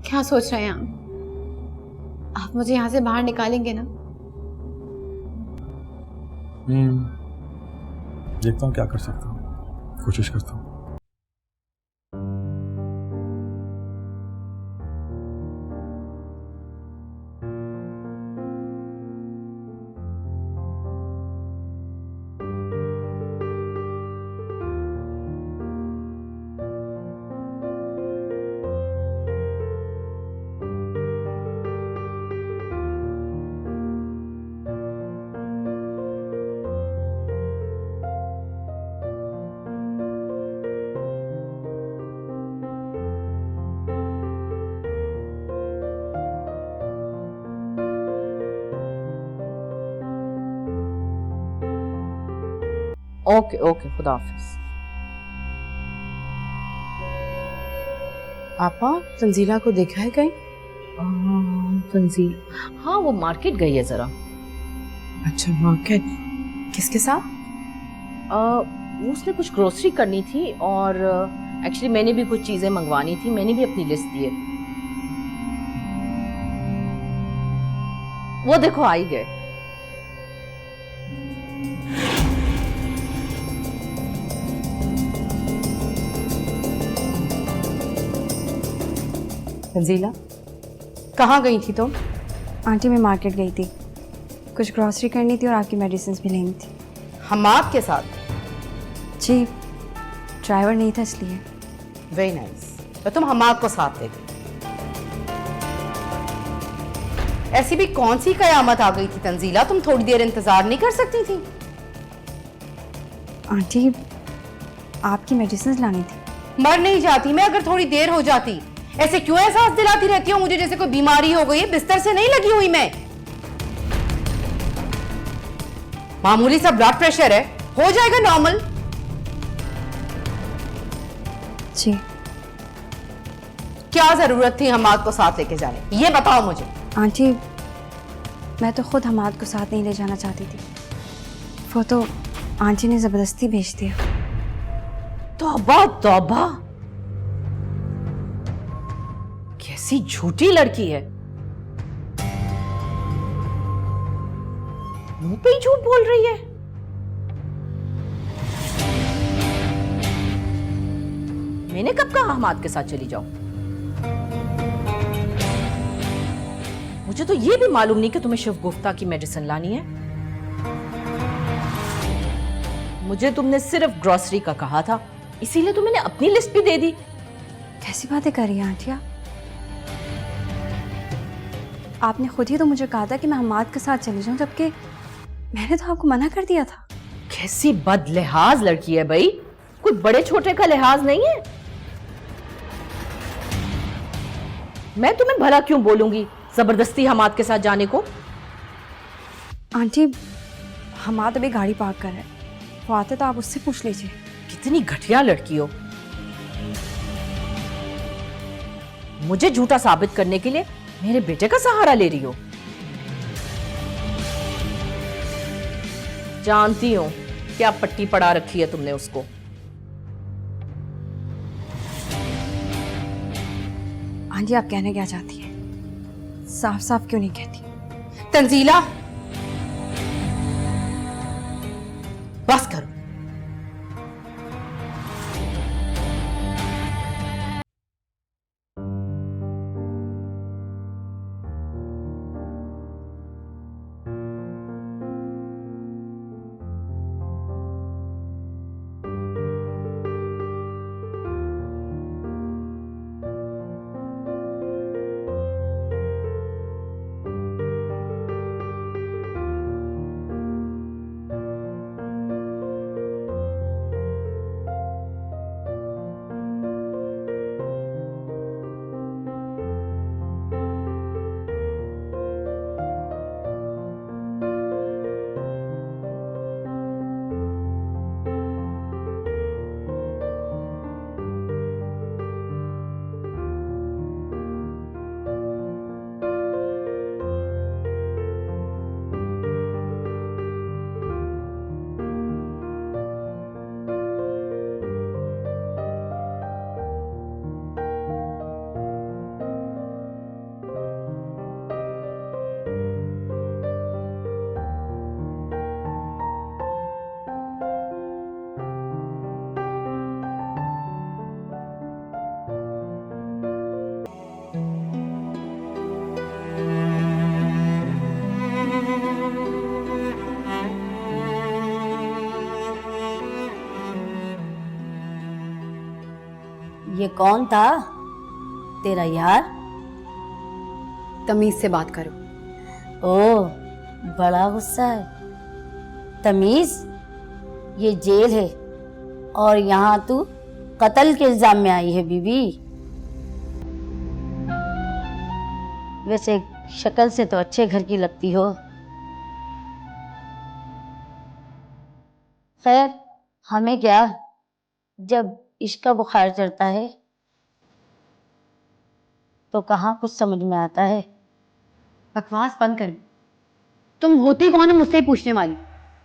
क्या सोच रहे हैं आप मुझे यहाँ से बाहर निकालेंगे ना? देखता हूँ क्या कर सकता हूँ, कोशिश करता हूँ। ओके ओके, खुदा हाफिज। आपा तंजीला को देखा है कहीं? तंजील, हाँ वो मार्केट गई है जरा। अच्छा मार्केट, किसके साथ? वो उसने कुछ ग्रोसरी करनी थी और एक्चुअली मैंने भी कुछ चीजें मंगवानी थी, मैंने भी अपनी लिस्ट दी है। वो देखो आ ही गए। तंजीला कहाँ गई थी तुम? आंटी मैं मार्केट गई थी, कुछ ग्रॉसरी करनी थी और आपकी मेडिसिन भी लेनी थी। हमाद के साथ? जी, ड्राइवर नहीं था इसलिए। Very nice. तो तुम हमाद को साथ ले गई। ऐसी भी कौन सी कयामत आ गई थी तंजीला, तुम थोड़ी देर इंतजार नहीं कर सकती थी? आंटी आपकी मेडिसिन लानी थी। मर नहीं जाती मैं अगर थोड़ी देर हो जाती। ऐसे क्यों एहसास दिलाती रहती हो मुझे जैसे कोई बीमारी हो गई है? बिस्तर से नहीं लगी हुई मैं। मामूली सा ब्लड प्रेशर है, हो जाएगा नॉर्मल। जी। क्या जरूरत थी हमाद को साथ लेके जाने, ये बताओ मुझे। आंटी मैं तो खुद हमाद को साथ नहीं ले जाना चाहती थी, वो तो आंटी ने जबरदस्ती भेज दिया। तौबा तौबा, कैसी झूठी लड़की है, मुंह पे ही झूठ बोल रही है। मैंने कब कहा हमाद के साथ चली जाओ? मुझे तो ये भी मालूम नहीं कि तुम्हें शिवगुफ्ता की मेडिसिन लानी है। मुझे तुमने सिर्फ ग्रोसरी का कहा था, इसीलिए तो मैंने अपनी लिस्ट भी दे दी। कैसी बातें कर रही हैं आंटी आप? आपने खुद ही तो मुझे कहा था कि मैं हमाद के साथ चली जाऊं, जबकि मैंने तो आपको मना कर दिया था। कैसी बदलिहाज लड़की है भाई, कोई बड़े छोटे का लिहाज नहीं है। मैं तुम्हें भला क्यों बोलूंगी जबरदस्ती हमाद के साथ जाने को? आंटी हमाद अभी गाड़ी पार्क कर है, वो आते तो आप उससे पूछ लीजिए। कितनी घटिया लड़की हो, मुझे झूठा साबित करने के लिए मेरे बेटे का सहारा ले रही हो। जानती हूं क्या पट्टी पड़ा रखी है तुमने उसको। आंटी आप कहने क्या चाहती हैं? साफ साफ क्यों नहीं कहती? तंजीला बस करो। ये कौन था? तेरा यार? तमीज से बात करो। ओह, बड़ा गुस्सा है। तमीज? ये जेल है और यहाँ तू कत्ल के इल्जाम में आई है बीबी। वैसे शक्ल से तो अच्छे घर की लगती हो। खैर, हमें क्या, जब इश्क का बुखार चढ़ता है तो कहाँ कुछ समझ में आता है। बकवास बंद कर। तुम होती कौन है मुझसे पूछने वाली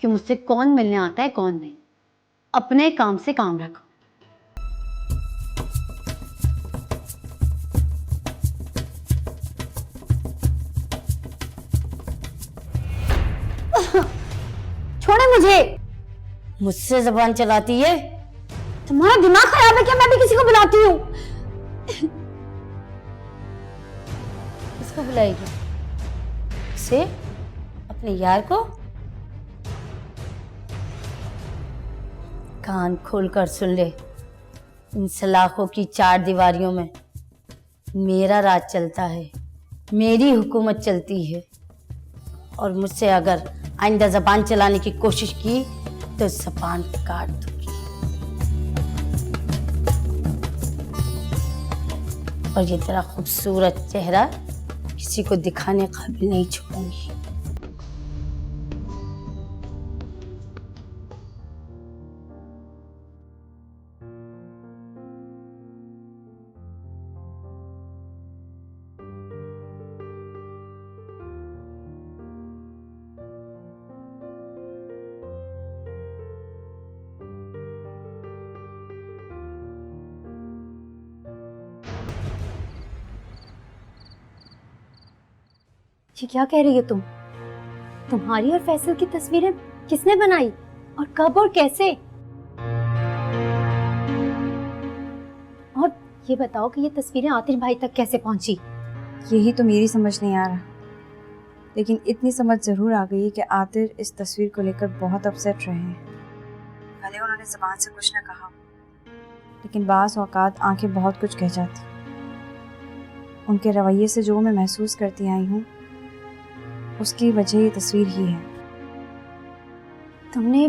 कि मुझसे कौन मिलने आता है कौन नहीं। अपने काम से काम रखो। छोड़े मुझे। मुझसे जबान चलाती है? तुम्हारा दिमाग खराब है क्या? मैं भी किसी को बुलाती हूँ। किसको बुलाएगी? से अपने यार को? कान खोलकर सुन ले, इन सलाखों की 4 दीवारियों में मेरा राज चलता है, मेरी हुकूमत चलती है। और मुझसे अगर आइंदा जबान चलाने की कोशिश की तो जबान काट दूंगी। और ये तेरा खूबसूरत चेहरा किसी को दिखाने काबिल नहीं छोड़ूंगी। ये क्या कह रही हो तुम? तुम्हारी और फैसल की तस्वीरें किसने बनाई और कब और कैसे? और ये बताओ कि ये तस्वीरें आतिश भाई तक कैसे पहुंची? यही तो मेरी समझ नहीं आ रहा, लेकिन इतनी समझ ज़रूर आ गई है कि आतिर इस तस्वीर को लेकर बहुत अपसेट रहे हैं। भले उन्होंने ज़बान से कुछ ना कहा, लेकिन बाज़ औक़ात आंखें बहुत कुछ कह जाती। उनके रवैये से जो मैं महसूस करती आई हूँ, उसकी वजह ये तस्वीर ही है। तुमने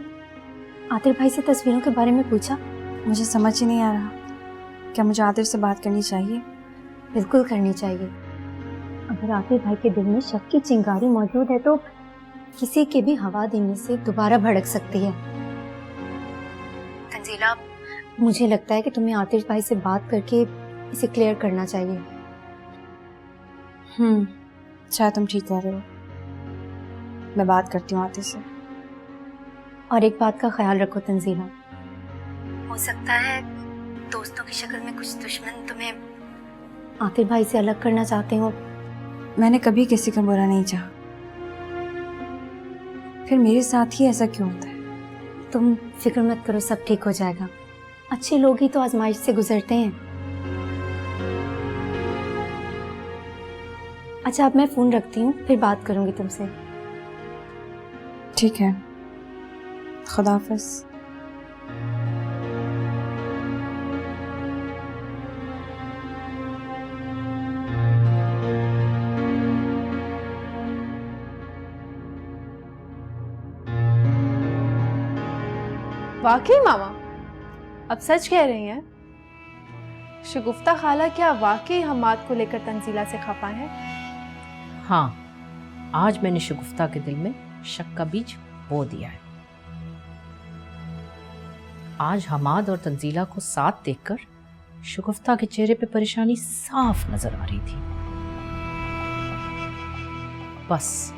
आतिर भाई से तस्वीरों के बारे में पूछा? मुझे समझ ही नहीं आ रहा, क्या मुझे आतिर से बात करनी चाहिए? बिल्कुल करनी चाहिए। अगर आतिर भाई के दिल में शक की चिंगारी मौजूद है तो किसी के भी हवा देने से दोबारा भड़क सकती है। तंजीला, मुझे लगता है कि तुम्हें आतिश भाई से बात करके इसे क्लियर करना चाहिए। शायद तुम ठीक कह रहे हो, मैं बात करती हूँ आतिश से। और एक बात का ख्याल रखो तंजीला, हो सकता है दोस्तों की शक्ल में कुछ दुश्मन तुम्हें आतिश भाई से अलग करना चाहते हो। मैंने कभी किसी का बुरा नहीं चाहा, फिर मेरे साथ ही ऐसा क्यों होता है? तुम फिक्र मत करो, सब ठीक हो जाएगा। अच्छे लोग ही तो आजमाइश से गुजरते हैं। अच्छा, अब मैं फोन रखती हूँ, फिर बात करूंगी तुमसे। ठीक है, खुदा हाफिज़। वाकई मामा, अब सच कह रही हैं? शगुफ्ता खाला क्या वाकई हम्माद को लेकर तंजीला से खफा है? हाँ, आज मैंने शगुफ्ता के दिल में शक का बीज बो दिया है। आज हमाद और तंजीला को साथ देखकर शगुफ्ता के चेहरे पे परेशानी साफ नजर आ रही थी। बस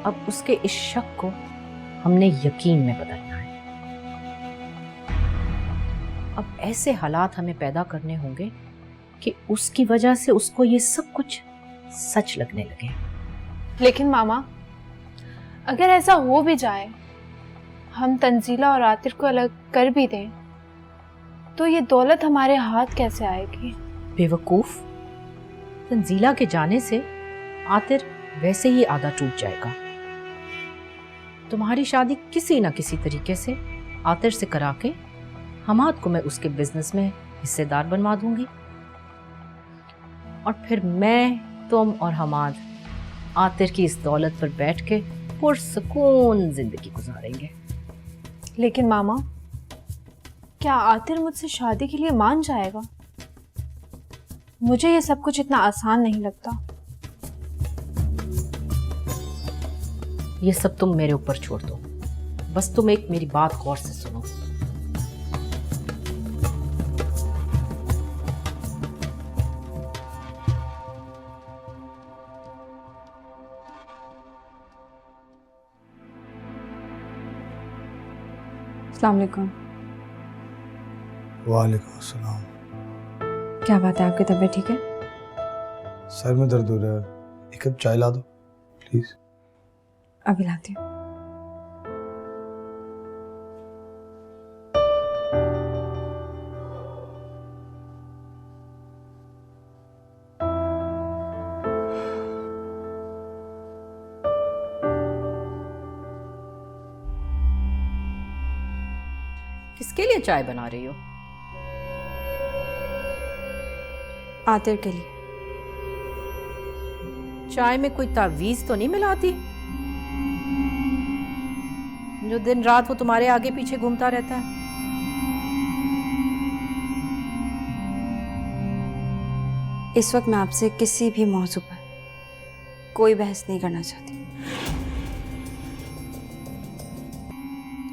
अब उसके इस शक को हमने यकीन में बदलना है। अब ऐसे हालात हमें पैदा करने होंगे कि उसकी वजह से उसको ये सब कुछ सच लगने लगे। लेकिन मामा, अगर ऐसा हो भी जाए, हम तंजीला और आतिर को अलग कर भी दें, तो ये दौलत हमारे हाथ कैसे आएगी? बेवकूफ, तंजीला के जाने से आतिर वैसे ही आधा टूट जाएगा। तुम्हारी शादी किसी ना किसी तरीके से आतिर से करा के हमाद को मैं उसके बिजनेस में हिस्सेदार बनवा दूंगी और फिर मैं, तुम और हमाद आतिर की इस दौलत पर बैठ के पुरसुकून जिंदगी गुजारेंगे। लेकिन मामा, क्या आतिर मुझसे शादी के लिए मान जाएगा? मुझे ये सब कुछ इतना आसान नहीं लगता। ये सब तुम मेरे ऊपर छोड़ दो, बस तुम एक मेरी बात गौर से सुनो। अस्सलाम वालेकुम। वालेकुम अस्सलाम। क्या बात है, आपकी तबीयत ठीक है? सर में दर्द हो रहा है, एक कप चाय ला दो प्लीज। अभी लाती हूँ। किसके लिए चाय बना रही हो? आतिर के लिए। चाय में कोई तावीज तो नहीं मिलाती जो दिन रात वो तुम्हारे आगे पीछे घूमता रहता है? इस वक्त मैं आपसे किसी भी मौजू पर कोई बहस नहीं करना चाहती,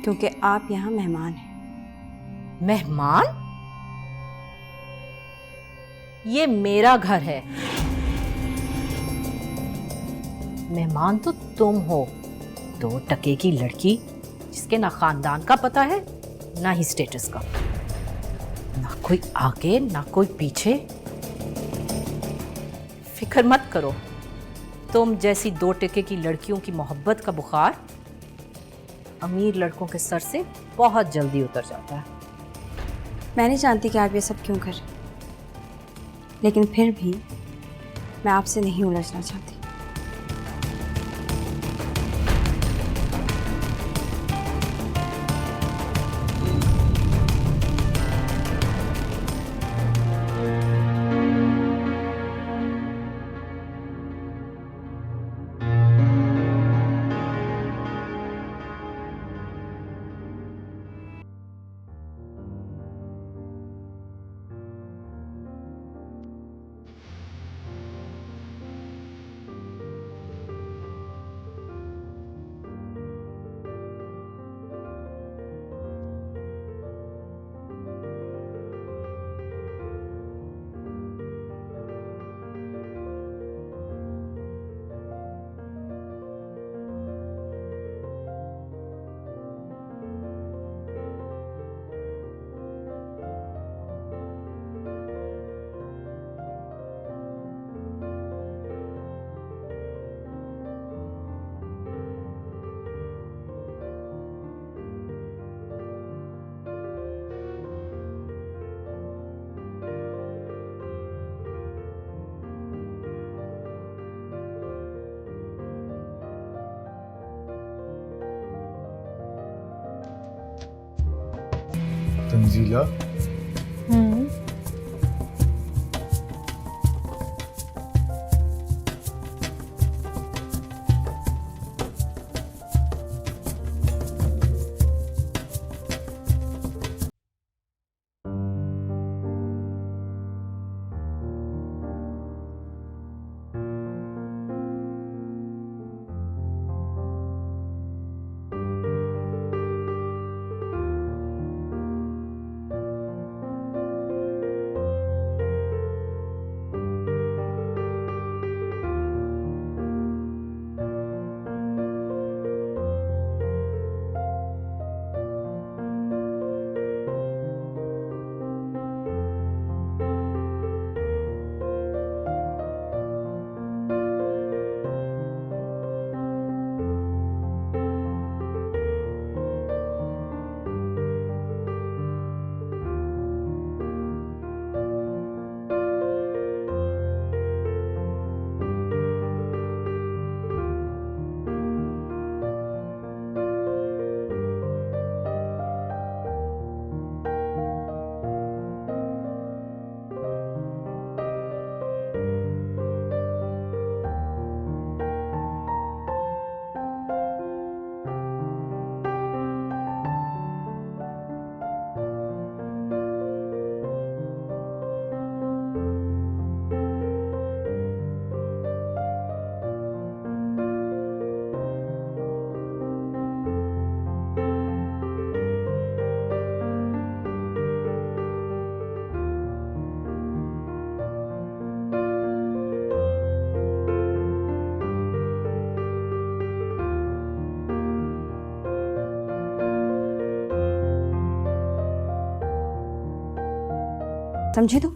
क्योंकि आप यहाँ मेहमान हैं। मेहमान? ये मेरा घर है। मेहमान तो तुम हो, 2 टके की लड़की जिसके ना खानदान का पता है ना ही स्टेटस का, ना कोई आगे ना कोई पीछे। फिक्र मत करो, तुम जैसी 2 टके की लड़कियों की मोहब्बत का बुखार अमीर लड़कों के सर से बहुत जल्दी उतर जाता है। मैं नहीं जानती कि आप ये सब क्यों कर रहे, लेकिन फिर भी मैं आपसे नहीं उलझना चाहती। तंजीला, समझी तुम?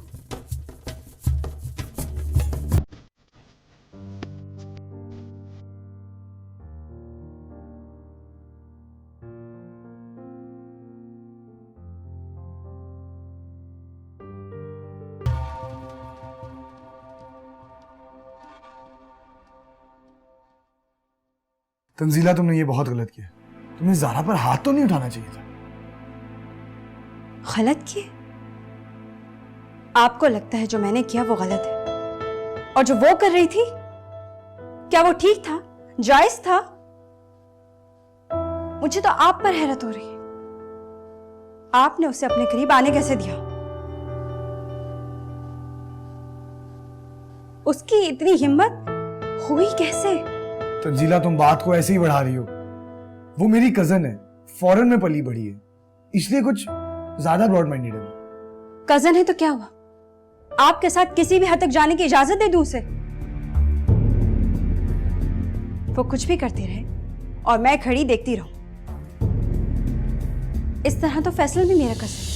तंजीला, तुमने ये बहुत गलत किया। तुम्हें ज़ारा पर हाथ तो नहीं उठाना चाहिए था। गलत किए? आपको लगता है जो मैंने किया वो गलत है, और जो वो कर रही थी क्या वो ठीक था, जायज था? मुझे तो आप पर हैरत हो रही है। आपने उसे अपने करीब आने कैसे दिया? उसकी इतनी हिम्मत हुई कैसे? तंजीला, तुम बात को ऐसे ही बढ़ा रही हो। वो मेरी कजन है, फॉरेन में पली बड़ी है, इसलिए कुछ ज्यादा ब्रॉड माइंडेड है। कजन है तो क्या हुआ? आपके साथ किसी भी हद तक जाने की इजाजत दे दूं उसे? वो कुछ भी करते रहे और मैं खड़ी देखती रहूं। इस तरह तो फैसल भी मेरा कजन है।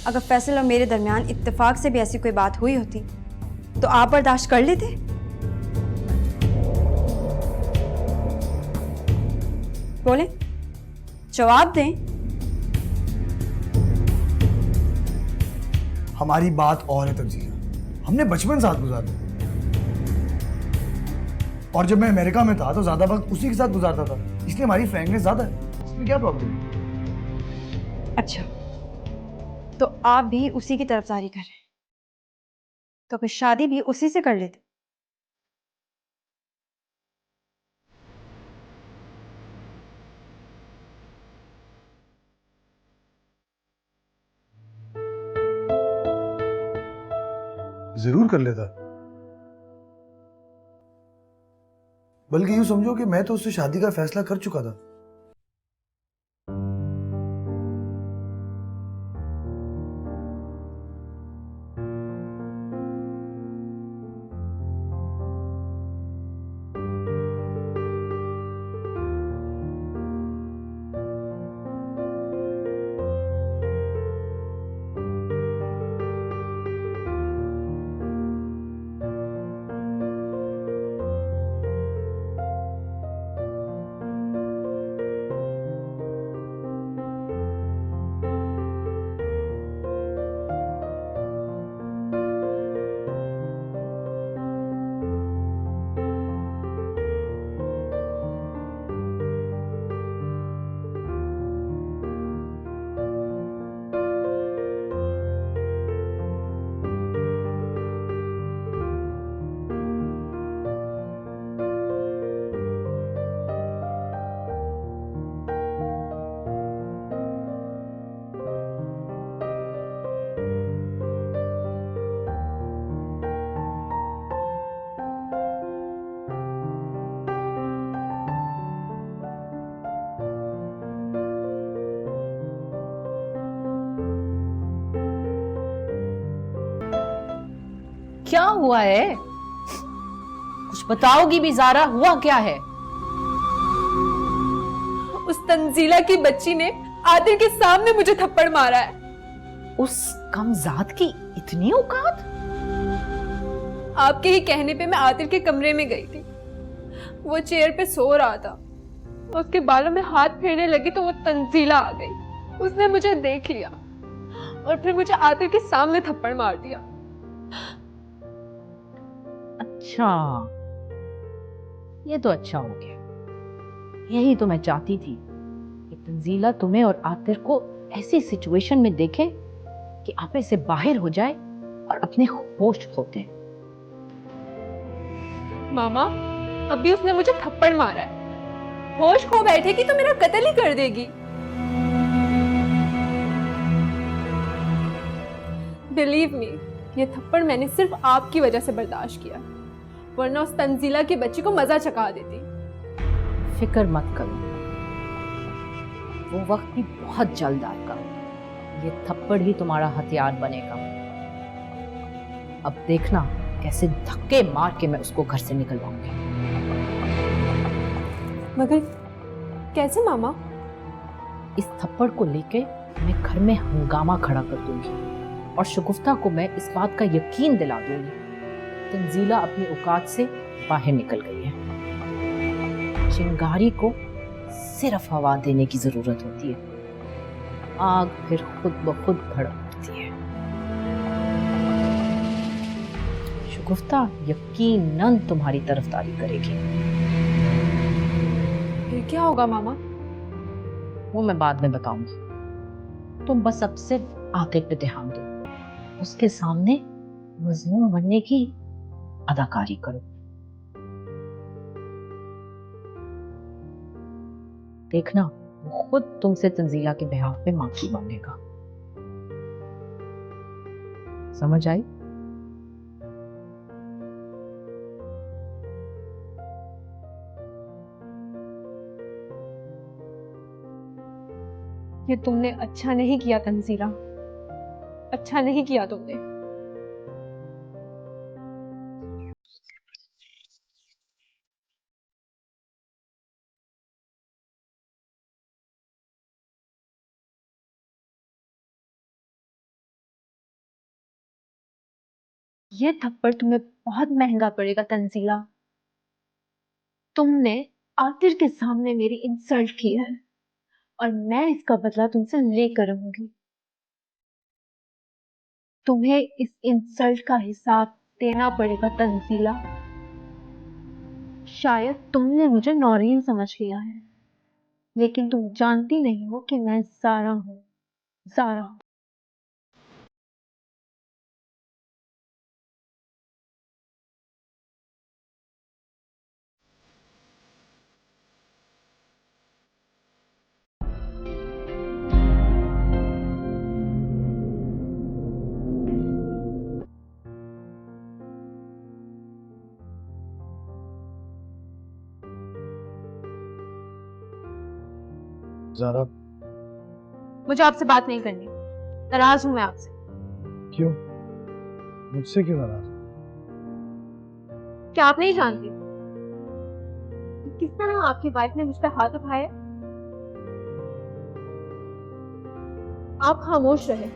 अगर फैसल और मेरे दरमियान इत्तेफाक से भी ऐसी कोई बात हुई होती तो आप बर्दाश्त कर लेते? बोले, जवाब दें। हमारी बात और है तंजीला, हमने बचपन साथ गुजारा, और जब मैं अमेरिका में था तो ज्यादा वक्त उसी के साथ गुजारता था, इसलिए हमारी फ्रैंकनेस ज्यादा है। इसमें क्या प्रॉब्लम है? अच्छा, तो आप भी उसी की तरफदारी कर रहे हैं, तो फिर शादी भी उसी से कर लेते। जरूर कर लेता, बल्कि यूं समझो कि मैं तो उससे शादी का फैसला कर चुका था। क्या हुआ है? कुछ बताओगी भी ज़ारा, हुआ क्या है? उस तंजीला की बच्ची ने आदिल के सामने मुझे थप्पड़ मारा है। उस कमजात की इतनी औकात? आपके ही कहने पे मैं आदिल के कमरे में गई थी। वो चेयर पे सो रहा था, उसके बालों में हाथ फेरने लगी तो वो तंजीला आ गई। उसने मुझे देख लिया और फिर मुझे आदिल के सामने थप्पड़ मार दिया। अच्छा, ये तो अच्छा हो गया। यही तो मैं चाहती थी कि तंजीला तुम्हें और आतिर को ऐसी सिचुएशन में देखे कि आप से बाहर हो जाए और अपने होश खो दे। मामा, अभी उसने मुझे थप्पड़ मारा है, होश खो बैठेगी तो मेरा कत्ल ही कर देगी। बिलीव मी, ये थप्पड़ मैंने सिर्फ आपकी वजह से बर्दाश्त किया, वरना उस तंजीला की बच्ची को मजा चखा देती। फिक्र मत करो, वो वक्त भी बहुत जल्द आएगा। ये थप्पड़ ही तुम्हारा हथियार बनेगा। अब देखना कैसे धक्के मार के मैं उसको घर से निकलवाऊंगी। मगर कैसे मामा? इस थप्पड़ को लेके मैं घर में हंगामा खड़ा कर दूंगी और शगुफ्ता को मैं इस बात का यकीन दिला दूंगी, तंजीला अपनी औकात से बाहर निकल गई है। चिंगारी को सिर्फ हवा देने की जरूरत होती है, आग फिर खुद ब खुद भड़क उठती है। शगुफ्ता यकीनन तुम्हारी तरफदारी करेगी। फिर क्या होगा मामा? वो मैं बाद में बताऊंगी। तुम बस अब सिर्फ आतिफ पे ध्यान दो, उसके सामने मजनून बनने की अदाकारी करो। देखना वो खुद तुमसे तंजीला के बिहाफ पे माफी मांगेगा। समझ आई? ये तुमने अच्छा नहीं किया तंजीला, अच्छा नहीं किया तुमने। ये थप्पड़ तुम्हें बहुत महंगा पड़ेगा तंजीला। तुमने आतिर के सामने मेरी इंसल्ट की है और मैं इसका बदला तुमसे लेकर रहूंगी। तुम्हें इस इंसल्ट का हिसाब देना पड़ेगा तंजीला। शायद तुमने मुझे नौरीन समझ लिया है, लेकिन तुम जानती नहीं हो कि मैं ज़ारा हूँ, ज़ारा। ज़ारा, मुझे आपसे बात नहीं करनी, नाराज हूं मैं आपसे। क्यों? मुझसे क्यों नाराज? क्या आप नहीं जानती किस तरह आपकी वाइफ ने मुझ पर हाथ उठाया? आप खामोश रहे।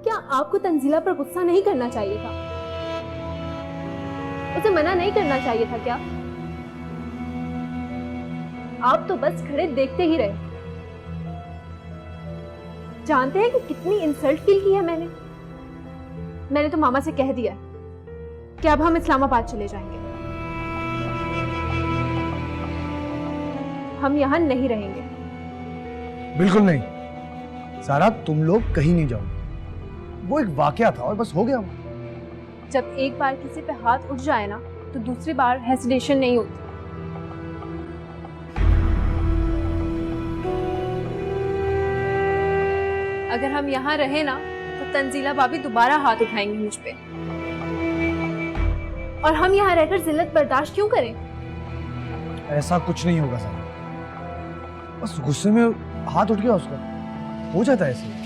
क्या आपको तंजीला पर गुस्सा नहीं करना चाहिए था? उसे मना नहीं करना चाहिए था क्या? आप तो बस खड़े देखते ही रहे। जानते हैं कि कितनी इंसल्ट फील की है मैंने तो मामा से कह दिया कि अब हम इस्लामाबाद चले जाएंगे। हम यहाँ नहीं रहेंगे। बिल्कुल नहीं सारा, तुम लोग कहीं नहीं जाओगे। वो एक वाकया था और बस हो गया। जब एक बार किसी पे हाथ उठ जाए ना, तो दूसरी बार हेसिटेशन नहीं होती। अगर हम यहाँ रहे ना, तो तंजीला भाभी दोबारा हाथ उठाएंगी मुझ पे। और हम यहाँ रहकर जिल्लत बर्दाश्त क्यों करें? ऐसा कुछ नहीं होगा सारा, बस गुस्से में हाथ उठ गया उसका, हो जाता है ऐसे।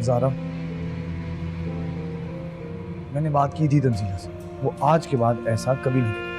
ज़ारा, मैंने बात की थी तंजीला से, वो आज के बाद ऐसा कभी नहीं करेगी।